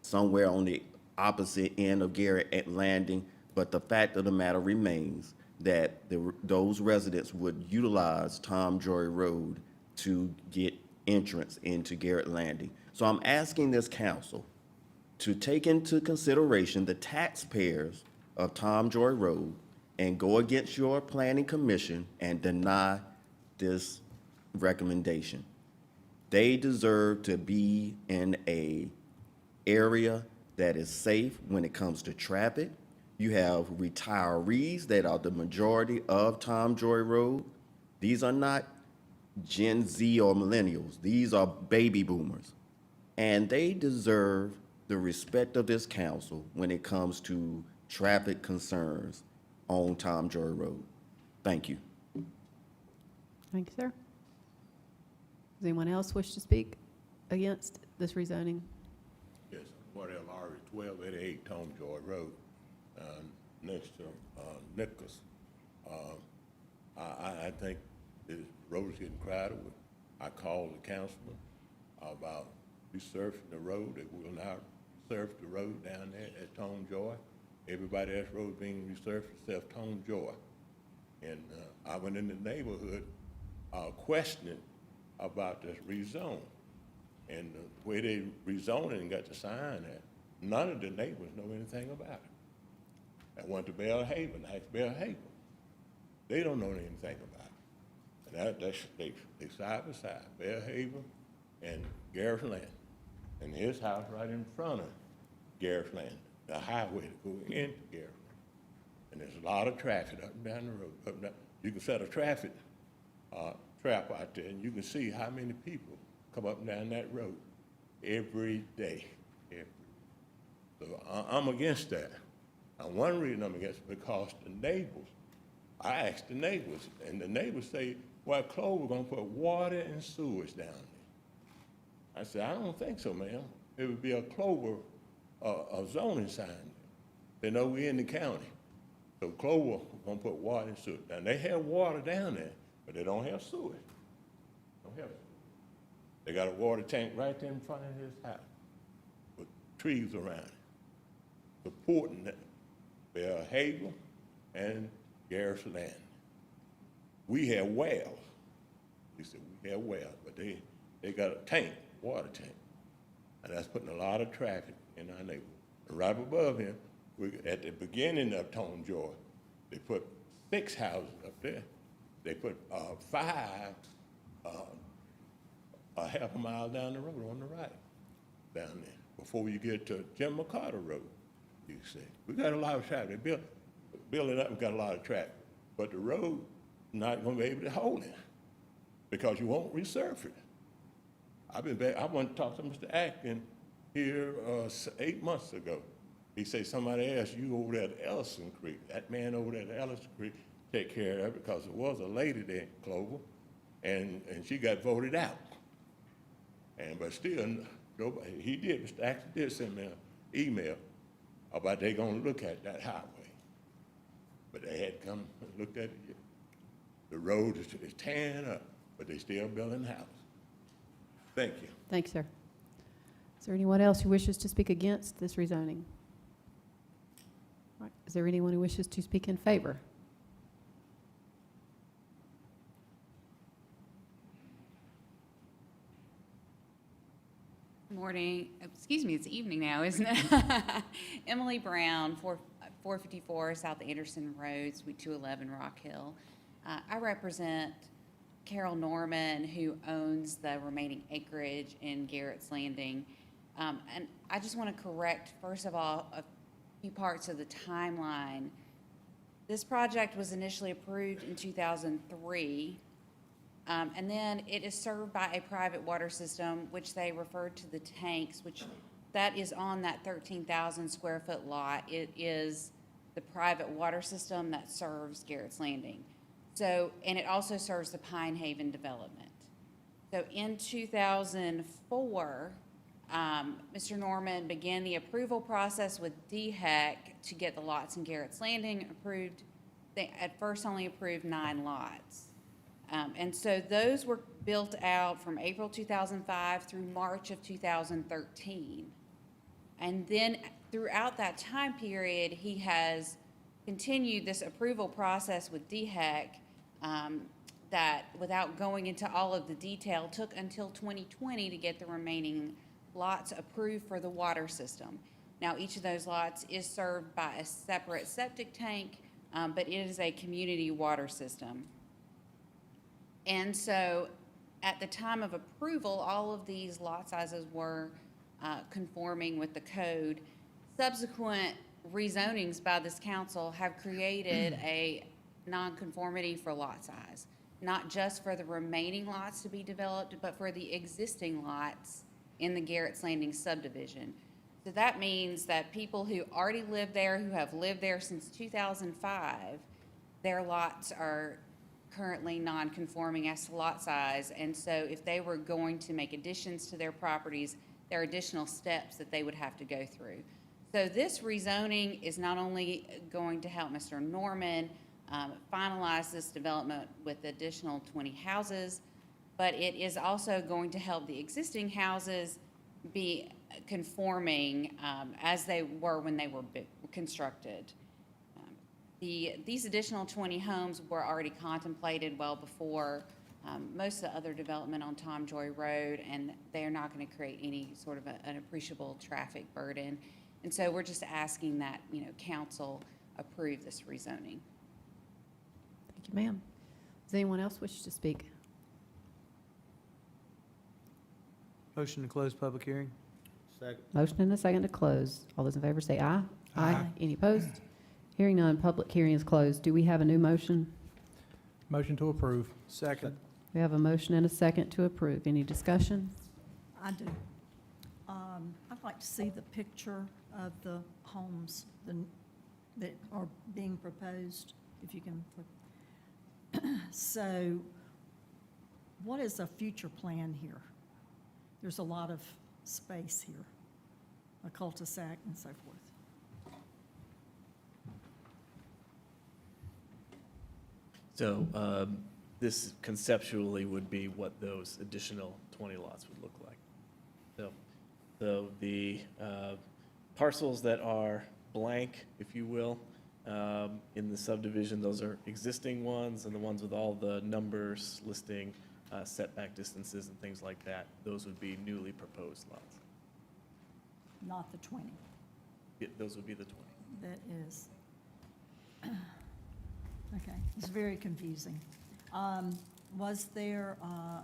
somewhere on the opposite end of Garrett Landing, but the fact of the matter remains that those residents would utilize Tom Joy Road to get entrance into Garrett Landing. So I'm asking this council to take into consideration the taxpayers of Tom Joy Road and go against your planning commission and deny this recommendation. They deserve to be in a area that is safe when it comes to traffic. You have retirees that are the majority of Tom Joy Road. These are not Gen Z or millennials. These are baby boomers. And they deserve the respect of this council when it comes to traffic concerns on Tom Joy Road. Thank you. Thank you, sir. Does anyone else wish to speak against this rezoning? Yes, Wardell Lowry, 1288 Tom Joy Road, next to Nichols. I think the road is getting crowded. I called the councilman about resurfacing the road. They will now surf the road down there at Tom Joy. Everybody else's road being resurfaced except Tom Joy. And I went in the neighborhood questioning about this rezone. And the way they rezoned it and got the sign there, none of the neighbors know anything about it. I went to Bell Haven, I asked Bell Haven. They don't know anything about it. They side by side, Bearhaven and Garrett's Land. And his house right in front of Garrett's Land, the highway to go into Garrett's. And there's a lot of traffic up and down the road. Up and down. You can set a traffic trap out there, and you can see how many people come up and down that road every day. So I'm against that. And one reason I'm against it because the neighbors, I asked the neighbors, and the neighbors say, well, Clover gonna put water and sewage down there. I said, I don't think so, ma'am. It would be a Clover, a zoning sign. They know we're in the county. So Clover gonna put water and sewage. Now, they have water down there, but they don't have sewage. Don't have it. They got a water tank right there in front of his house with trees around it, supporting that. Bearhaven and Garrett's Land. We have wells. He said, we have wells, but they got a tank, water tank. And that's putting a lot of traffic in our neighborhood. And right above him, at the beginning of Tone Joy, they put 6 houses up there. They put 5 a half a mile down the road on the right, down there, before you get to Jim McCarter Road, you see. We got a lot of traffic. They build it up, we got a lot of traffic. But the road not gonna be able to hold it because you won't resurface it. I went to talk to Mr. Atkin here 8 months ago. He said somebody asked you over there at Ellison Creek. That man over there at Ellison Creek take care of it because there was a lady there in Clover, and she got voted out. But still, nobody, he did, Mr. Atkin did send me an email about they gonna look at that highway. But they had come and looked at it yet. The road is tearing up, but they still building houses. Thank you. Thanks, sir. Is there anyone else who wishes to speak against this rezoning? All right. Is there anyone who wishes to speak in favor? Morning, excuse me, it's evening now, isn't it? Emily Brown, 454 South Anderson Road, Suite 211, Rock Hill. I represent Carol Norman, who owns the remaining acreage in Garrett's Landing. And I just want to correct, first of all, a few parts of the timeline. This project was initially approved in 2003. And then it is served by a private water system, which they refer to the tanks, which that is on that 13,000 square foot lot. It is the private water system that serves Garrett's Landing. So, and it also serves the Pine Haven development. So in 2004, Mr. Norman began the approval process with DHEC to get the lots in Garrett's Landing approved. They at first only approved 9 lots. And so those were built out from April 2005 through March of 2013. And then throughout that time period, he has continued this approval process with DHEC that, without going into all of the detail, took until 2020 to get the remaining lots approved for the water system. Now, each of those lots is served by a separate septic tank, but it is a community water system. And so at the time of approval, all of these lot sizes were conforming with the code. Subsequent rezonings by this council have created a nonconformity for lot size, not just for the remaining lots to be developed, but for the existing lots in the Garrett's Landing subdivision. So that means that people who already live there, who have lived there since 2005, their lots are currently non-conforming as to lot size, and so if they were going to make additions to their properties, there are additional steps that they would have to go through. So this rezoning is not only going to help Mr. Norman finalize this development with additional 20 houses, but it is also going to help the existing houses be conforming as they were when they were constructed. These additional 20 homes were already contemplated well before most of the other development on Tom Joy Road, and they are not going to create any sort of an appreciable traffic burden. And so we're just asking that, council approve this rezoning. Thank you, ma'am. Does anyone else wish to speak? Motion to close public hearing? Second. Motion and a second to close. All those in favor say aye. Aye. Any opposed? Hearing none, public hearing is closed. Do we have a new motion? Motion to approve. Second. We have a motion and a second to approve. Any discussion? I do. I'd like to see the picture of the homes that are being proposed, if you can. So what is a future plan here? There's a lot of space here, a cul-de-sac and so forth. So this conceptually would be what those additional 20 lots would look like. So the parcels that are blank, if you will, in the subdivision, those are existing ones, and the ones with all the numbers listing setback distances and things like that, those would be newly proposed lots. Not the 20. Those would be the 20. That is. Okay, it's very confusing. Was there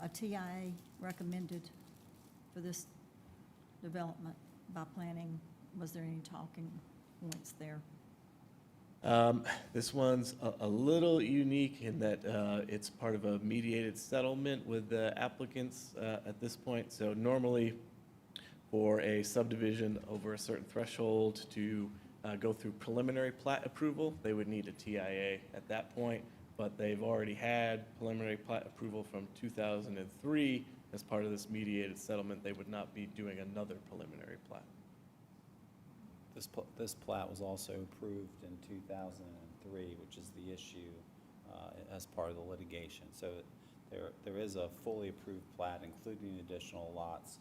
a TIA recommended for this development by planning? Was there any talking points there? This one's a little unique in that it's part of a mediated settlement with the applicants at this point. So normally, for a subdivision over a certain threshold to go through preliminary plat approval, they would need a TIA at that point, but they've already had preliminary plat approval from 2003. As part of this mediated settlement, they would not be doing another preliminary plat. This plat was also approved in 2003, which is the issue as part of the litigation. So there is a fully approved plat, including additional lots,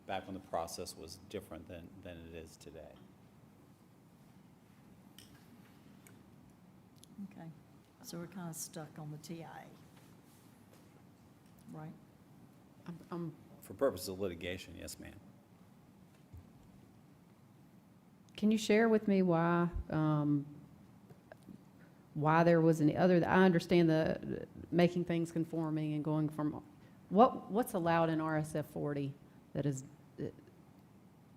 back when the process was different than it is today. Okay, so we're kind of stuck on the TIA, right? For purposes of litigation, yes, ma'am. Can you share with me why there was any other, I understand the making things conforming and going from, what's allowed in RSF 40 that is,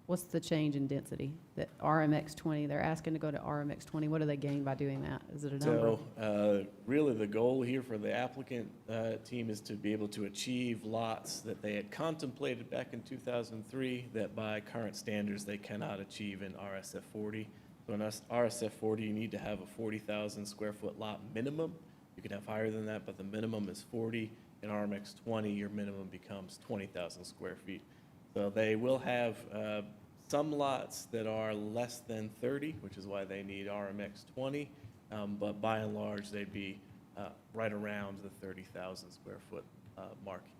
what's the change in density? That RMX 20, they're asking to go to RMX 20. What do they gain by doing that? Is it a number? So really the goal here for the applicant team is to be able to achieve lots that they had contemplated back in 2003 that by current standards they cannot achieve in RSF 40. So in RSF 40, you need to have a 40,000 square foot lot minimum. You can have higher than that, but the minimum is 40. In RMX 20, your minimum becomes 20,000 square feet. So they will have some lots that are less than 30, which is why they need RMX 20, but by and large, they'd be right around the 30,000 square foot mark each.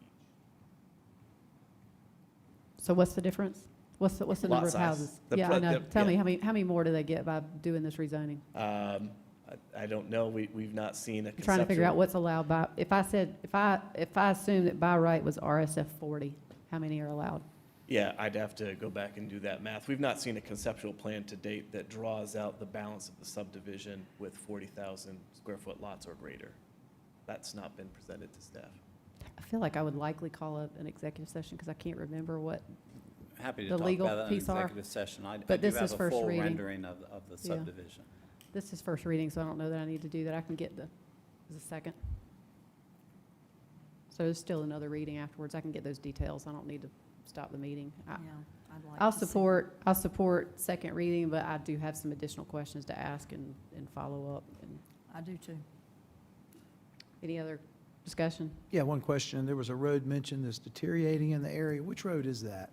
So what's the difference? What's the Lot number of size. houses? The Yeah, pro- I know. the- Tell me, yeah. how many more do they get by doing this rezoning? I don't know. We've not seen a I'm trying to figure out conceptual- what's allowed by, if I assume that by right was RSF 40, how many are allowed? Yeah, I'd have to go back and do that math. We've not seen a conceptual plan to date that draws out the balance of the subdivision with 40,000 square foot lots or greater. That's not been presented to staff. I feel like I would likely call an executive session because I can't remember what Happy to the talk legal about that in piece are. executive session. I But do this have is a first full reading. rendering of the Yeah. subdivision. This is first reading, so I don't know that I need to do that. I can get the second. So there's still another reading afterwards. I can get those details. I don't need to stop the meeting. Yeah, I'd like I'll to see. I'll support second reading, but I do have some additional questions to ask and follow up. And I do too. any other discussion? Yeah, one question. There was a road mentioned that's deteriorating in the area. Which road is that?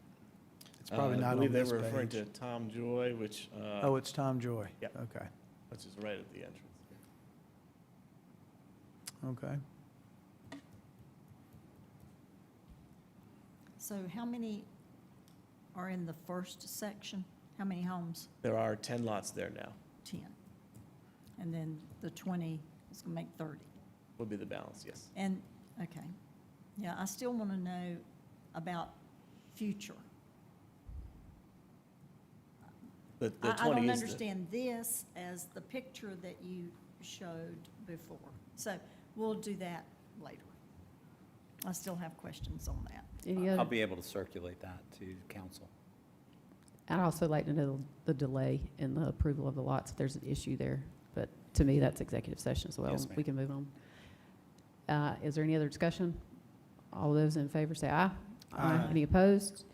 It's probably I not on believe they this were referring page. to Tom Joy, which. Oh, it's Tom Joy? Yeah. Okay, Which is right at the entrance. okay. So how many are in the first section? How many homes? There are 10 lots there now, 10. And then the 20 is going to make 30. would be the balance, yes. And, okay. Yeah, I still want to know about future. The I 20 don't is the- understand this as the picture that you showed before. So we'll do that later. I still have questions on that. Any I'll other? be able to circulate that to council. I'd also like to know the delay in the approval of the lots, if there's an issue there. But to me, that's executive session as well. Yes, ma'am. We can move on. Is there any other discussion? All those in favor say aye. Aye. Any opposed?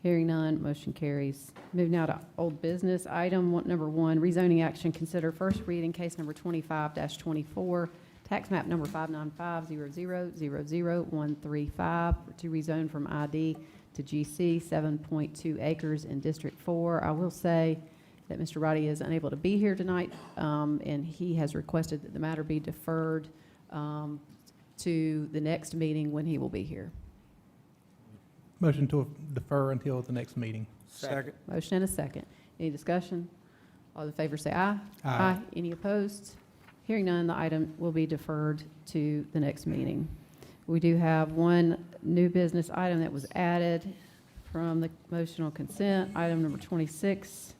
Hearing none, motion carries. Move now to old business. Number 1, rezoning action. Consider first reading case number 25-24, tax map number 59500000135 to rezone from ID to GC, 7.2 acres in District 4. I will say that Mr. Roddy is unable to be here tonight, and he has requested that the matter be deferred to the next meeting when he will be here. Motion to defer until the next meeting. Second. Motion and a second. Any discussion? All in favor say aye. Aye. Any opposed? Hearing none, the item will be deferred to the next meeting. We do have one new business item that was added from the motion on consent, item number 26.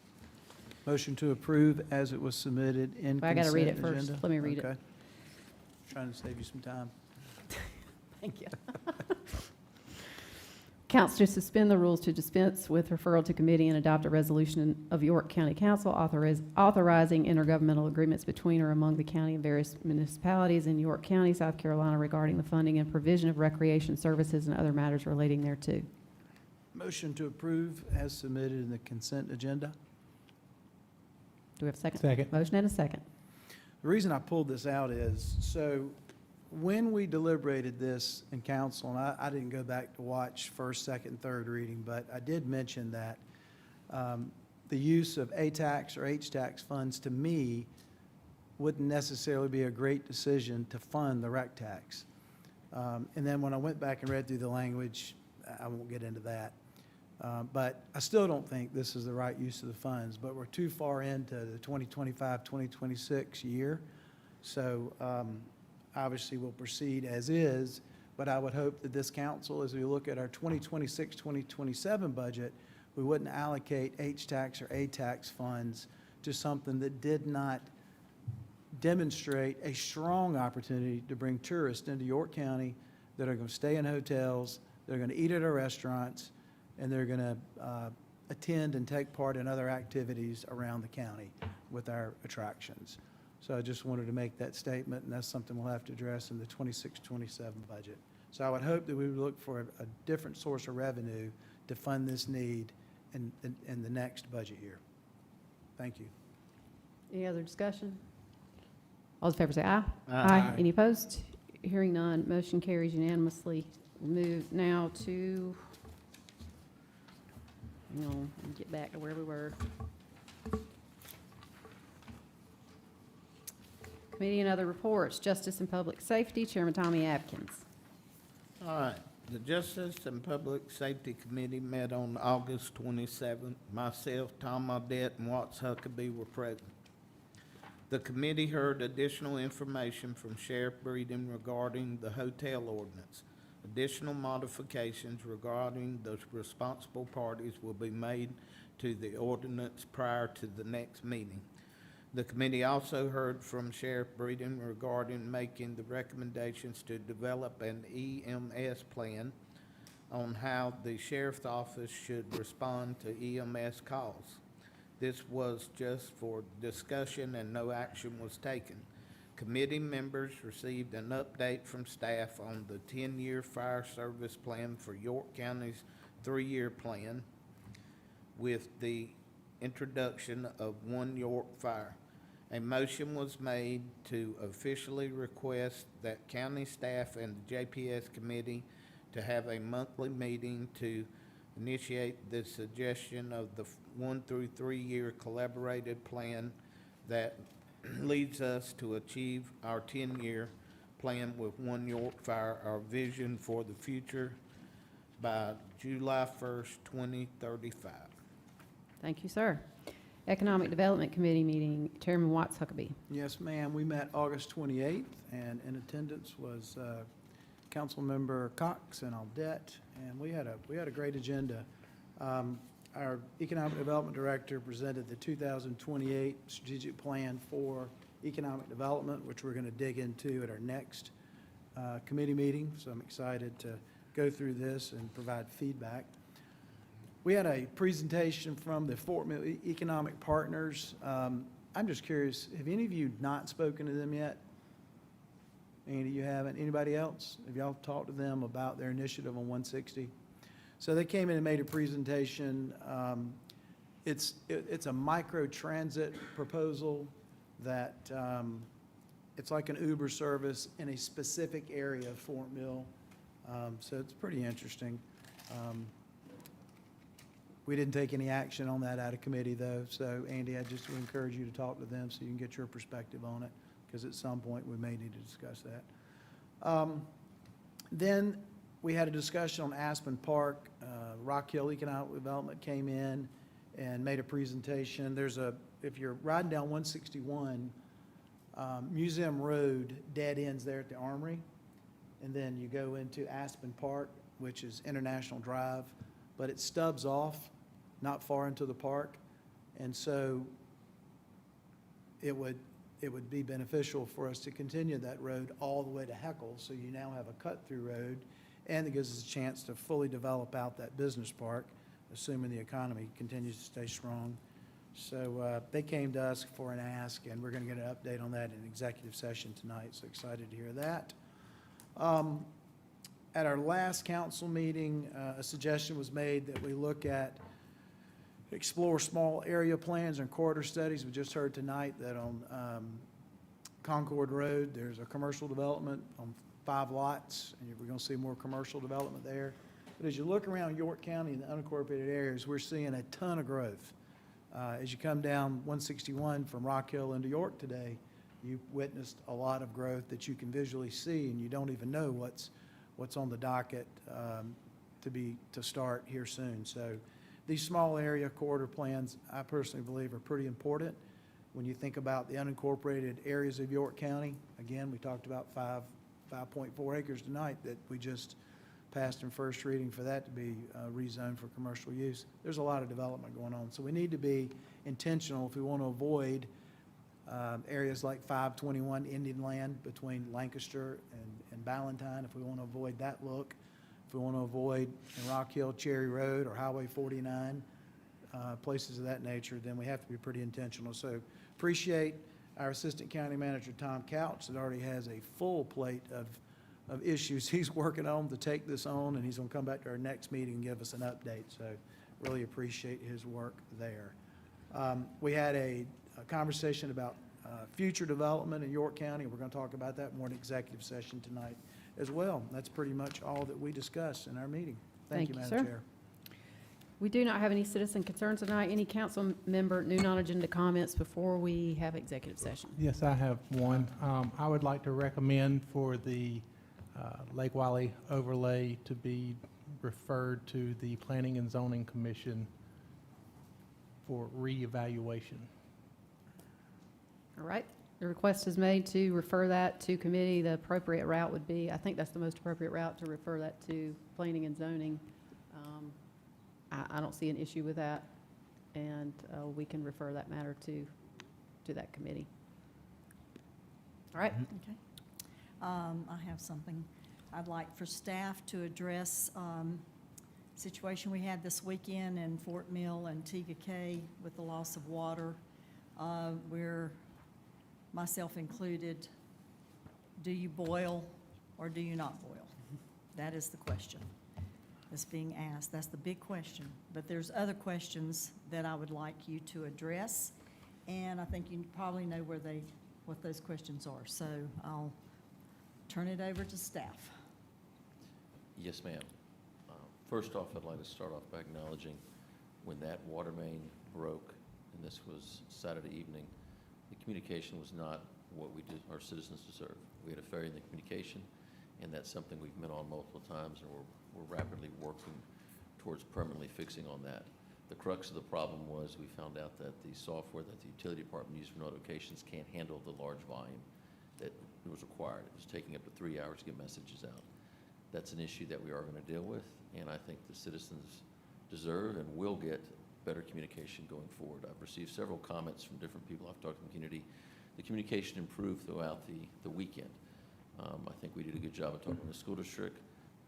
Motion to approve as it was submitted in I gotta read it consent first. agenda. Let me read it. Okay. Trying to save you some time. Thank you. Council to suspend the rules to dispense with referral to committee and adopt a resolution of York County Council authorizing intergovernmental agreements between or among the county and various municipalities in York County, South Carolina regarding the funding and provision of recreation services and other matters relating thereto. Motion to approve as submitted in the consent agenda. Do we have a second? Second. Motion and a second. The reason I pulled this out is, so when we deliberated this in council, and I didn't go back to watch first, second, third reading, but I did mention that the use of A-tax or H-tax funds, to me, wouldn't necessarily be a great decision to fund the rec tax. And then when I went back and read through the language, I won't get into that. But I still don't think this is the right use of the funds, but we're too far into the 2025, 2026 year. So obviously, we'll proceed as is, but I would hope that this council, as we look at our 2026, 2027 budget, we wouldn't allocate H-tax or A-tax funds to something that did not demonstrate a strong opportunity to bring tourists into York County that are going to stay in hotels, they're going to eat at our restaurants, and they're going to attend and take part in other activities around the county with our attractions. So I just wanted to make that statement, and that's something we'll have to address in the 26-27 budget. So I would hope that we would look for a different source of revenue to fund this need in the next budget year. Thank you. Any other discussion? All those in favor say aye. Aye. Any opposed? Hearing none, motion carries unanimously. We'll move now to, hang on, let me get back to where we were. Committee and other reports, Justice and Public Safety, Chairman Tommy Atkins. All right, the Justice and Public Safety Committee met on August 27th. Myself, Tom Audette, and Watts Huckabee were present. The committee heard additional information from Sheriff Breeden regarding the hotel ordinance. Additional modifications regarding the responsible parties will be made to the ordinance prior to the next meeting. The committee also heard from Sheriff Breeden regarding making the recommendations to develop an EMS plan on how the sheriff's office should respond to EMS calls. This was just for discussion and no action was taken. Committee members received an update from staff on the 10-year fire service plan for York County's 3-year plan with the introduction of One York Fire. A motion was made to officially request that county staff and the JPS committee to have a monthly meeting to initiate the suggestion of the 1 through 3 year collaborated plan that leads us to achieve our 10-year plan with One York Fire, our vision for the future by July 1st, 2035. Thank you, sir. Economic Development Committee meeting, Chairman Watts Huckabee. Yes, ma'am. We met August 28th, and in attendance was Councilmember Cox and Aldette, and we had a great agenda. Our Economic Development Director presented the 2028 strategic plan for economic development, which we're going to dig into at our next committee meeting, so I'm excited to go through this and provide feedback. We had a presentation from the Fort Mill Economic Partners. I'm just curious, have any of you not spoken to them yet? Andy, you haven't? Anybody else? Have y'all talked to them about their initiative on 160? So they came in and made a presentation. It's a micro-transit proposal that, it's like an Uber service in a specific area of Fort Mill. So it's pretty interesting. We didn't take any action on that out of committee, though. So, Andy, I just would encourage you to talk to them so you can get your perspective on it, because at some point we may need to discuss that. Then we had a discussion on Aspen Park. Rock Hill Economic Development came in and made a presentation. If you're riding down 161, Museum Road dead ends there at the Armory, and then you go into Aspen Park, which is International Drive, but it stubs off not far into the park, and so it would be beneficial for us to continue that road all the way to Heckle, so you now have a cut-through road, and it gives us a chance to fully develop out that business park, assuming the economy continues to stay strong. So they came to us for an ask, and we're going to get an update on that in executive session tonight, so excited to hear that. At our last council meeting, a suggestion was made that we look at, explore small area plans and corridor studies. We just heard tonight that on Concord Road, there's a commercial development on 5 lots, and we're going to see more commercial development there. But as you look around York County and the unincorporated areas, we're seeing a ton of growth. As you come down 161 from Rock Hill into York today, you witnessed a lot of growth that you can visually see, and you don't even know what's on the docket to start here soon. So these small area corridor plans, I personally believe, are pretty important when you think about the unincorporated areas of York County. Again, we talked about 5.4 acres tonight that we just passed in first reading for that to be rezoned for commercial use. There's a lot of development going on, so we need to be intentional if we want to avoid areas like 521 Indian Land between Lancaster and Ballantyne, if we want to avoid that look, if we want to avoid in Rock Hill, Cherry Road, or Highway 49, places of that nature, then we have to be pretty intentional. So appreciate our Assistant County Manager, Tom Couch, that already has a full plate of issues he's working on to take this on, and he's going to come back to our next meeting and give us an update. So really appreciate his work there. We had a conversation about future development in York County. We're going to talk about that more in executive session tonight as well. That's pretty much all that we discussed in our meeting. Thank you, Madam sir. Chair. We do not have any citizen concerns tonight. Any council member new non-agenda comments before we have executive session? Yes, I have one. I would like to recommend for the Lake Wiley overlay to be referred to the Planning and Zoning Commission for reevaluation. All right. The request is made to refer that to committee. The appropriate route would be, I think that's the most appropriate route, to refer that to planning and zoning. I don't see an issue with that, and we can refer that matter to that committee. All right. Okay. I have something. I'd like for staff to address situation we had this weekend in Fort Mill and Tega with the loss of water. We're, myself included, do you boil or do you not boil? That is the question that's being asked. That's the big question. But there's other questions that I would like you to address, and I think you probably know what those questions are. So I'll turn it over to staff. Yes, ma'am. First off, I'd like to start off by acknowledging when that water main broke, and this was Saturday evening, the communication was not what our citizens deserve. We had a failure in the communication, and that's something we've met on multiple times, and we're rapidly working towards permanently fixing on that. The crux of the problem was we found out that the software that the utility department used for notifications can't handle the large volume that was required. It was taking up to 3 hours to get messages out. That's an issue that we are going to deal with, and I think the citizens deserve and will get better communication going forward. I've received several comments from different people. I've talked to the community. The communication improved throughout the weekend. I think we did a good job of talking to the school district,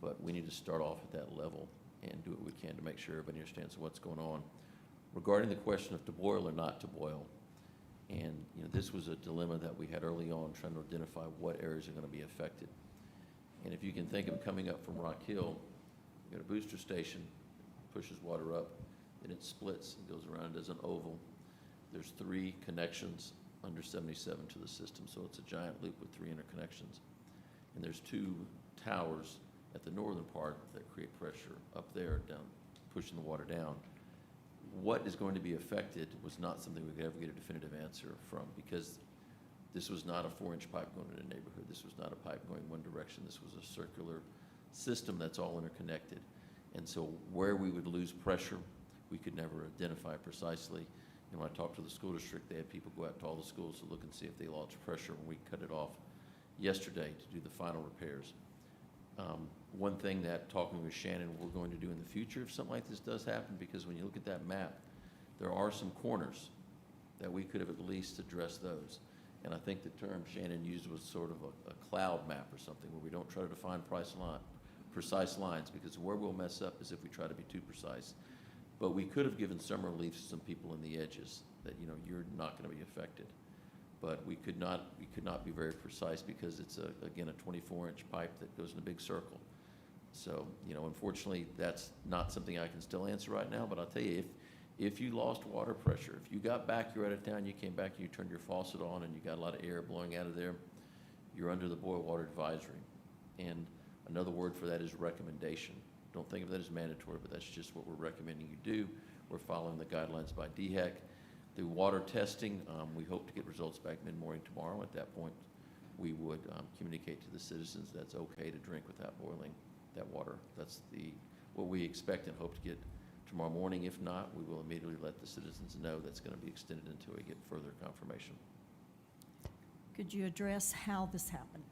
but we need to start off at that level and do what we can to make sure everybody understands what's going on. Regarding the question of to boil or not to boil, and, you know, this was a dilemma that we had early on, trying to identify what areas are going to be affected. And if you can think of coming up from Rock Hill, you got a booster station, pushes water up, then it splits and goes around as an oval. There's 3 connections under 77 to the system, so it's a giant loop with 3 interconnections. And there's 2 towers at the northern part that create pressure up there, down, pushing the water down. What is going to be affected was not something we could ever get a definitive answer from, because this was not a 4-inch pipe going in a neighborhood. This was not a pipe going one direction. This was a circular system that's all interconnected. And so where we would lose pressure, we could never identify precisely. And when I talked to the school district, they had people go out to all the schools to look and see if they lost pressure, and we cut it off yesterday to do the final repairs. One thing that, talking with Shannon, we're going to do in the future if something like this does happen, because when you look at that map, there are some corners that we could have at least addressed those. And I think the term Shannon used was sort of a cloud map or something, where we don't try to define precise lines, because where we'll mess up is if we try to be too precise. But we could have given some relief to some people in the edges that, you know, you're not going to be affected. But we could not be very precise, because it's, again, a 24-inch pipe that goes in a big circle. So, you know, unfortunately, that's not something I can still answer right now, but I'll tell you, if you lost water pressure, if you got back, you're out of town, you came back, you turned your faucet on, and you got a lot of air blowing out of there, you're under the boil water advisory. And another word for that is recommendation. Don't think of that as mandatory, but that's just what we're recommending you do. We're following the guidelines by DHEC. The water testing, we hope to get results back mid-morning tomorrow. At that point, we would communicate to the citizens that's okay to drink without boiling that water. That's what we expect and hope to get tomorrow morning. If not, we will immediately let the citizens know that's going to be extended until we get further confirmation. Could you address how this happened?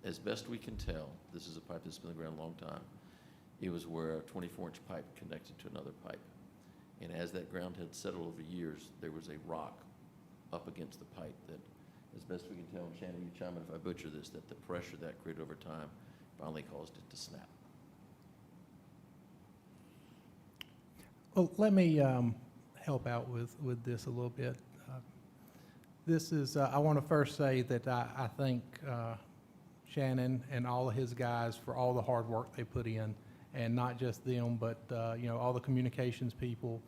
As best we can tell, this is a pipe that's been in the ground a long time. It was where a 24-inch pipe connected to another pipe. And as that ground had settled over years, there was a rock up against the pipe that, as best we can tell, and Shannon, you chime in if I butcher this, that the pressure that created over time finally caused it to snap. Well, let me help out with this a little bit. This is, I want to first say that I thank Shannon and all of his guys for all the hard work they put in, and not just them, but you know, all the communications people.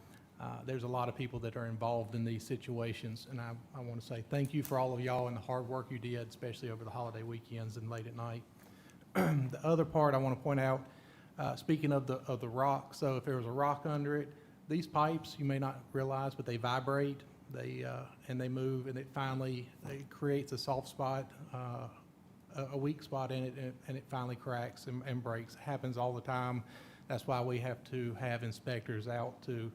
There's a lot of people that are involved in these situations, and I want to say thank you for all of y'all and the hard work you did, especially over the holiday weekends and late at night. The other part I want to point out, speaking of the rock, so if there was a rock under it, these pipes, you may not realize, but they vibrate, and they move, and it creates a soft spot, a weak spot in it, and it finally cracks and breaks. It happens all the time. That's why we have to have inspectors out to,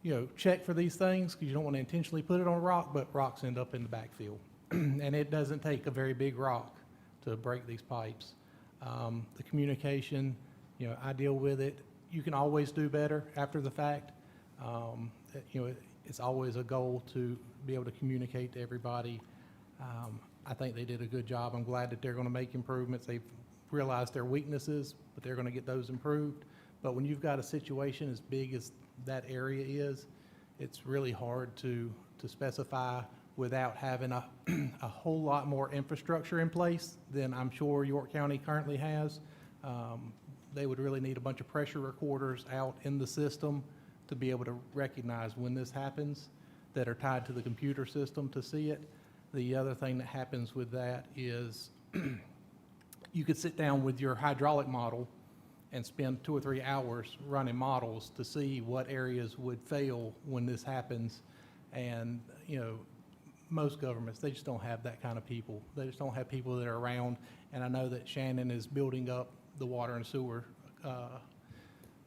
you know, check for these things, because you don't want to intentionally put it on a rock, but rocks end up in the backfield. And it doesn't take a very big rock to break these pipes. The communication, you know, I deal with it. You can always do better after the fact. You know, it's always a goal to be able to communicate to everybody. I think they did a good job. I'm glad that they're going to make improvements. They've realized their weaknesses, but they're going to get those improved. But when you've got a situation as big as that area is, it's really hard to specify without having a whole lot more infrastructure in place than I'm sure York County currently has. They would really need a bunch of pressure recorders out in the system to be able to recognize when this happens, that are tied to the computer system to see it. The other thing that happens with that is you could sit down with your hydraulic model and spend 2 or 3 hours running models to see what areas would fail when this happens. And, you know, most governments, they just don't have that kind of people. They just don't have people that are around. And I know that Shannon is building up the water and sewer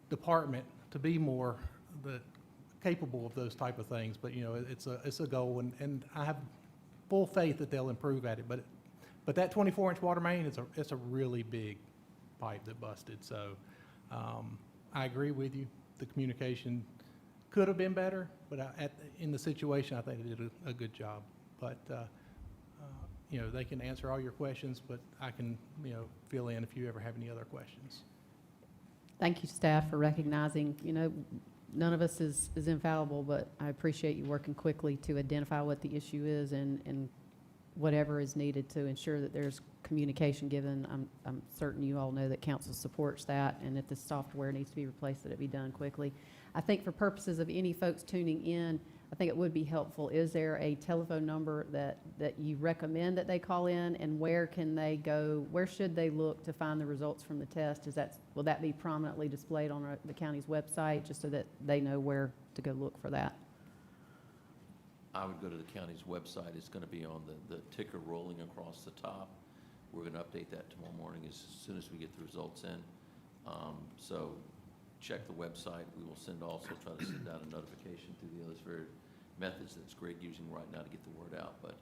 department to be more capable of those type of things. But, you know, it's a goal, and I have full faith that they'll improve at it. But that 24-inch water main, it's a really big pipe that busted. So I agree with you. The communication could have been better, but in the situation, I think they did a good job. But you know, they can answer all your questions, but I can, you know, fill in if you ever have any other questions. Thank you, staff, for recognizing, you know, none of us is infallible, but I appreciate you working quickly to identify what the issue is and whatever is needed to ensure that there's communication given. I'm certain you all know that council supports that, and if the software needs to be replaced, that it be done quickly. I think for purposes of any folks tuning in, I think it would be helpful. Is there a telephone number that you recommend that they call in, and where can they go? Where should they look to find the results from the test? Will that be prominently displayed on the county's website, just so that they know where to go look for that? I would go to the county's website. It's going to be on the ticker rolling across the top. We're going to update that tomorrow morning as soon as we get the results in. So check the website. We will try to send out a notification through the other various methods that Greg using right now to get the word out. But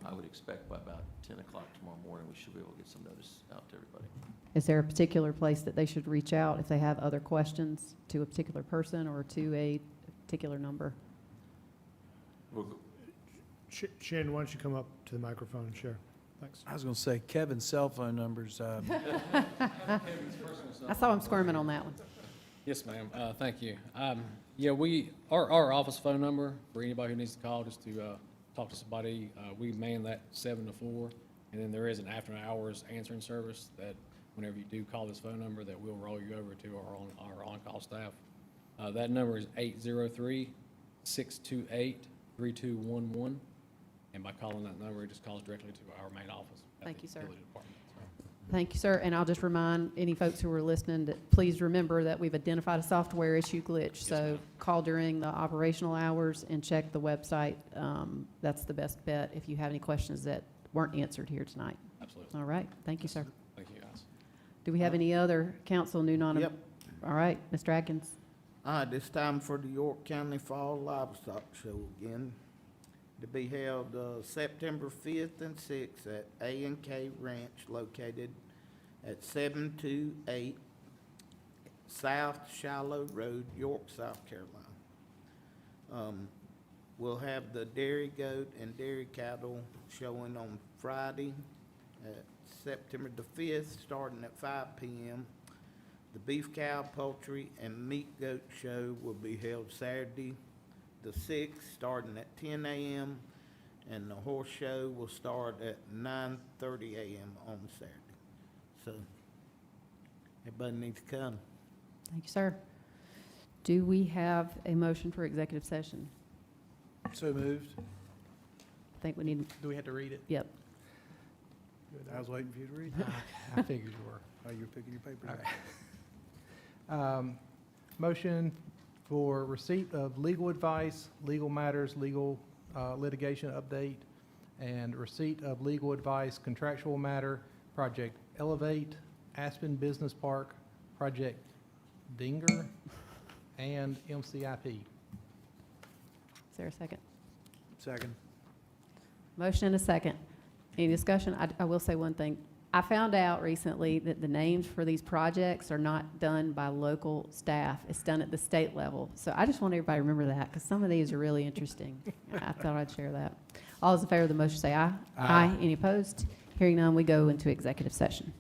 I would expect by about 10 o'clock tomorrow morning, we should be able to get some notice out to everybody. Is there a particular place that they should reach out if they have other questions, to a particular person or to a particular number? Shannon, why don't you come up to the microphone and share? Thanks. I was going to say Kevin's cell phone numbers. I saw him squirming on that one. Yes, ma'am. Thank you. Yeah, our office phone number for anybody who needs to call just to talk to somebody, we man that 7 to 4. And then there is an after hours answering service that whenever you do call this phone number, that we'll roll you over to our on-call staff. That number is 803-628-3211. And by calling that number, it just calls directly to our main office. at Thank the you, sir. utility department. Thank you, sir. And I'll just remind any folks who are listening that please remember that we've identified a software issue glitch. So call during the operational hours and check the website. That's the best bet if you have any questions that weren't answered here tonight. Absolutely. All right. Thank you, sir. Thank you, guys. Do we have any other council new non? Yep. All right, Mr. Atkins. All right, it's time for the York County Fall Livestock Show again, to be held September 5th and 6th at A&K Ranch located at 728 South Shiloh Road, York, South Carolina. We'll have the dairy goat and dairy cattle showing on Friday at September the 5th, starting at 5 p.m. The beef cow, poultry, and meat goat show will be held Saturday the 6th, starting at 10 a.m., and the horse show will start at 9:30 a.m. on Saturday. So, everybody needs to come. Thank you, sir. Do we have a motion for executive session? So moved. I think we need, Do we have to read it? yep. I was waiting for you to read. I figured you were. Oh, you were picking your paper All up. right. Motion for receipt of legal advice, legal matters, legal litigation update, and receipt of legal advice, contractual matter, Project Elevate, Aspen Business Park, Project Dinger, and MCIP. Is there a second? Second. Motion and a second. Any discussion? I will say one thing. I found out recently that the names for these projects are not done by local staff. It's done at the state level. So I just want everybody to remember that, because some of these are really interesting. I thought I'd share that. All those in favor of the motion say aye. Aye. Any opposed? Hearing none, we go into executive session.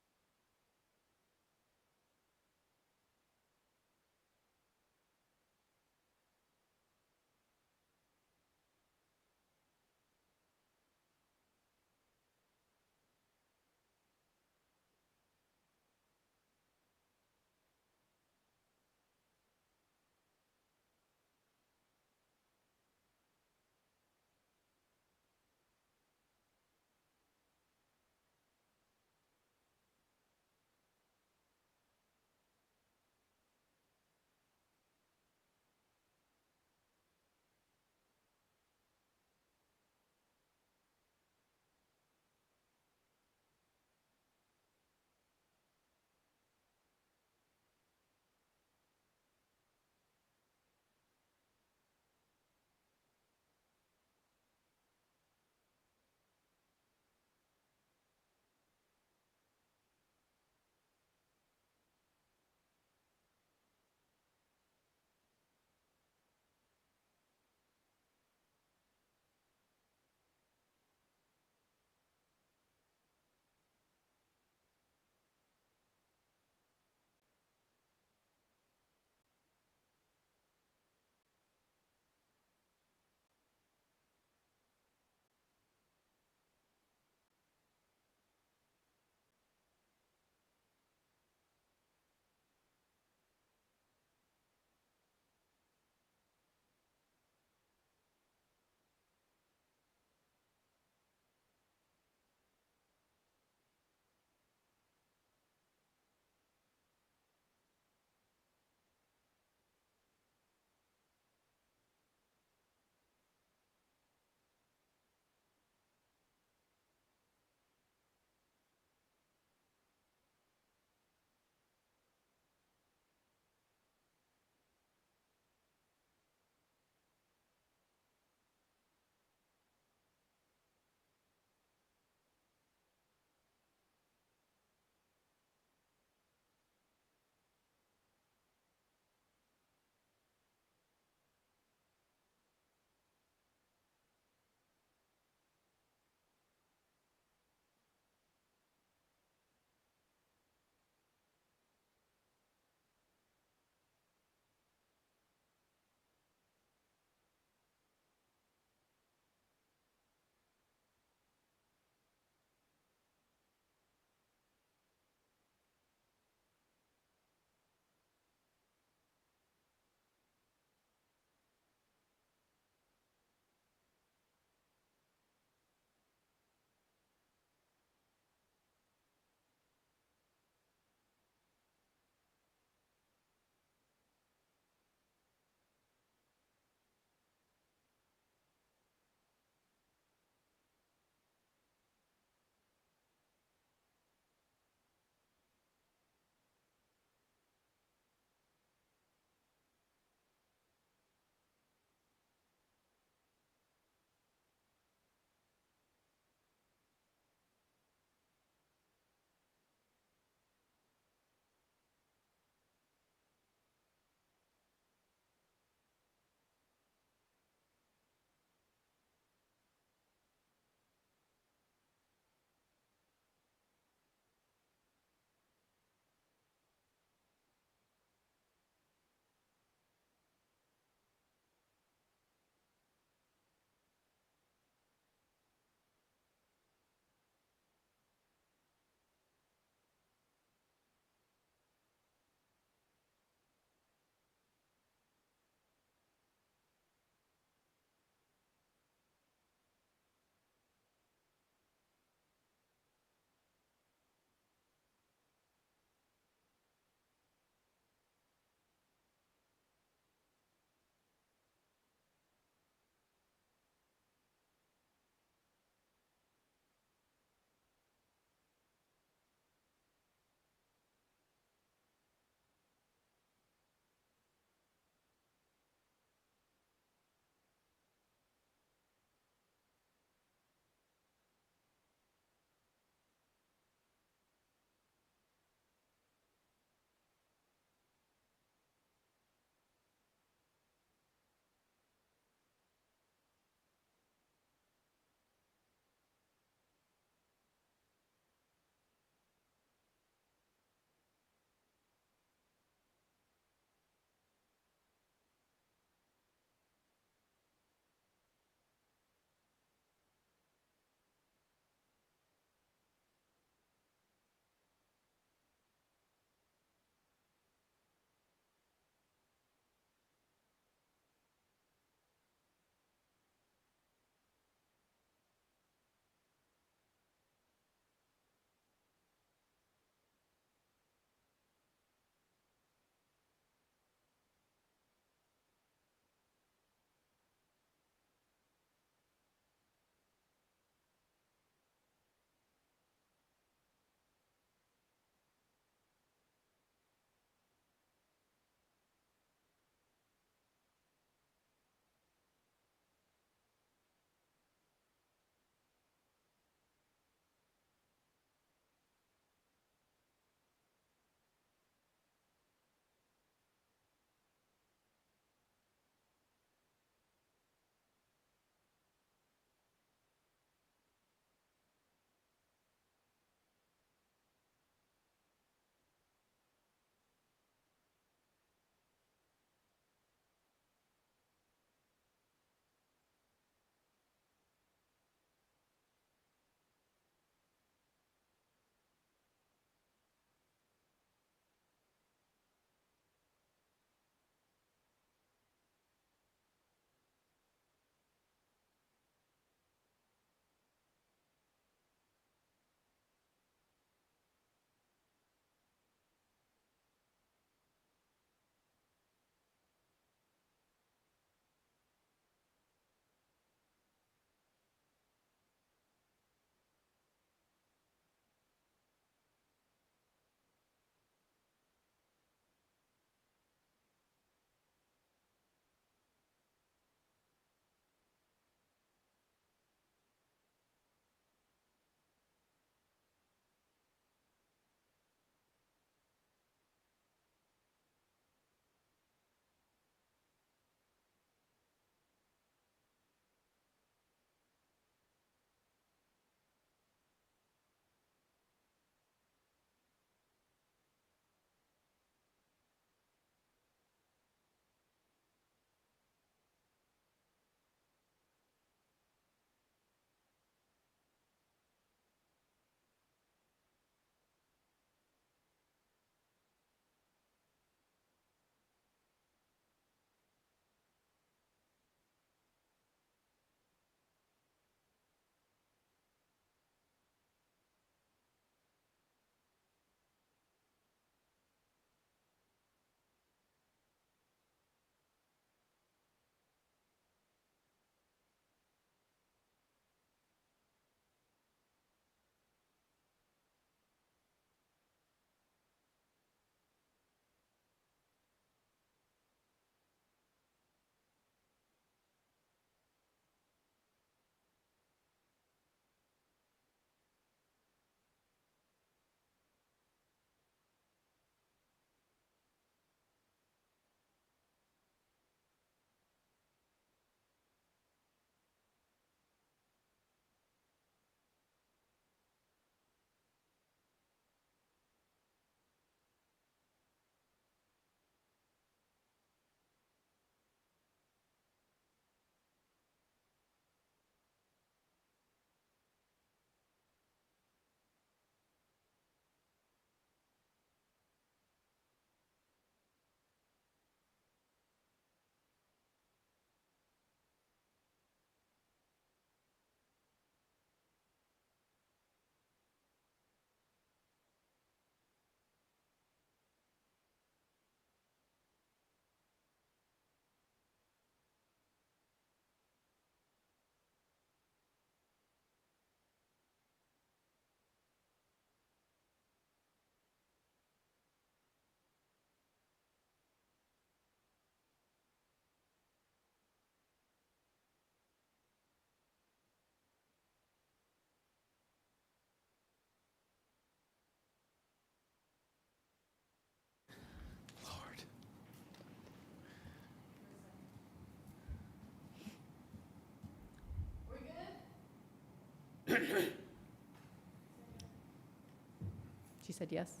She said yes.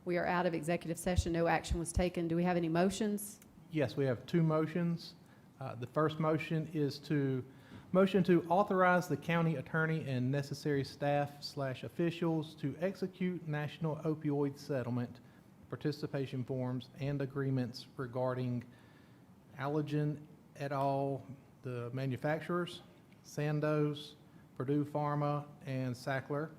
We are out of executive session. No action was taken. Do we have any motions? Yes, we have two motions. The first motion is motion to authorize the county attorney and necessary staff/officials to execute national opioid settlement participation forms and agreements regarding Allergan et al., the manufacturers, Sandoz, Purdue Pharma, and Sackler,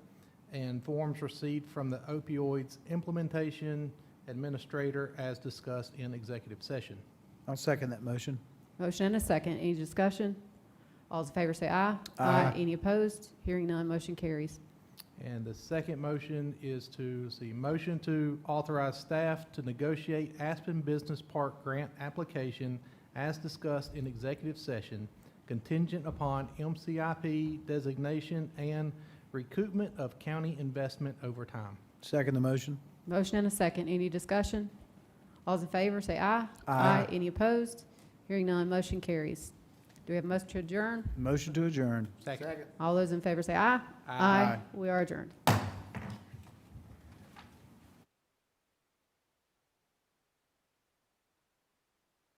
and forms received from the opioids implementation administrator as discussed in executive session. I'll second that motion. Motion and a second. Any discussion? All those in favor say aye. Aye. Any opposed? Hearing none, motion carries. And the second motion is motion to authorize staff to negotiate Aspen Business Park grant application as discussed in executive session, contingent upon MCIP designation and recoupment of county investment over time. Second the motion. Motion and a second. Any discussion? All those in favor say aye. Aye. Any opposed? Hearing none, motion carries. Do we have a motion to adjourn? Motion to adjourn. Second. All those in favor say aye. Aye. We are adjourned.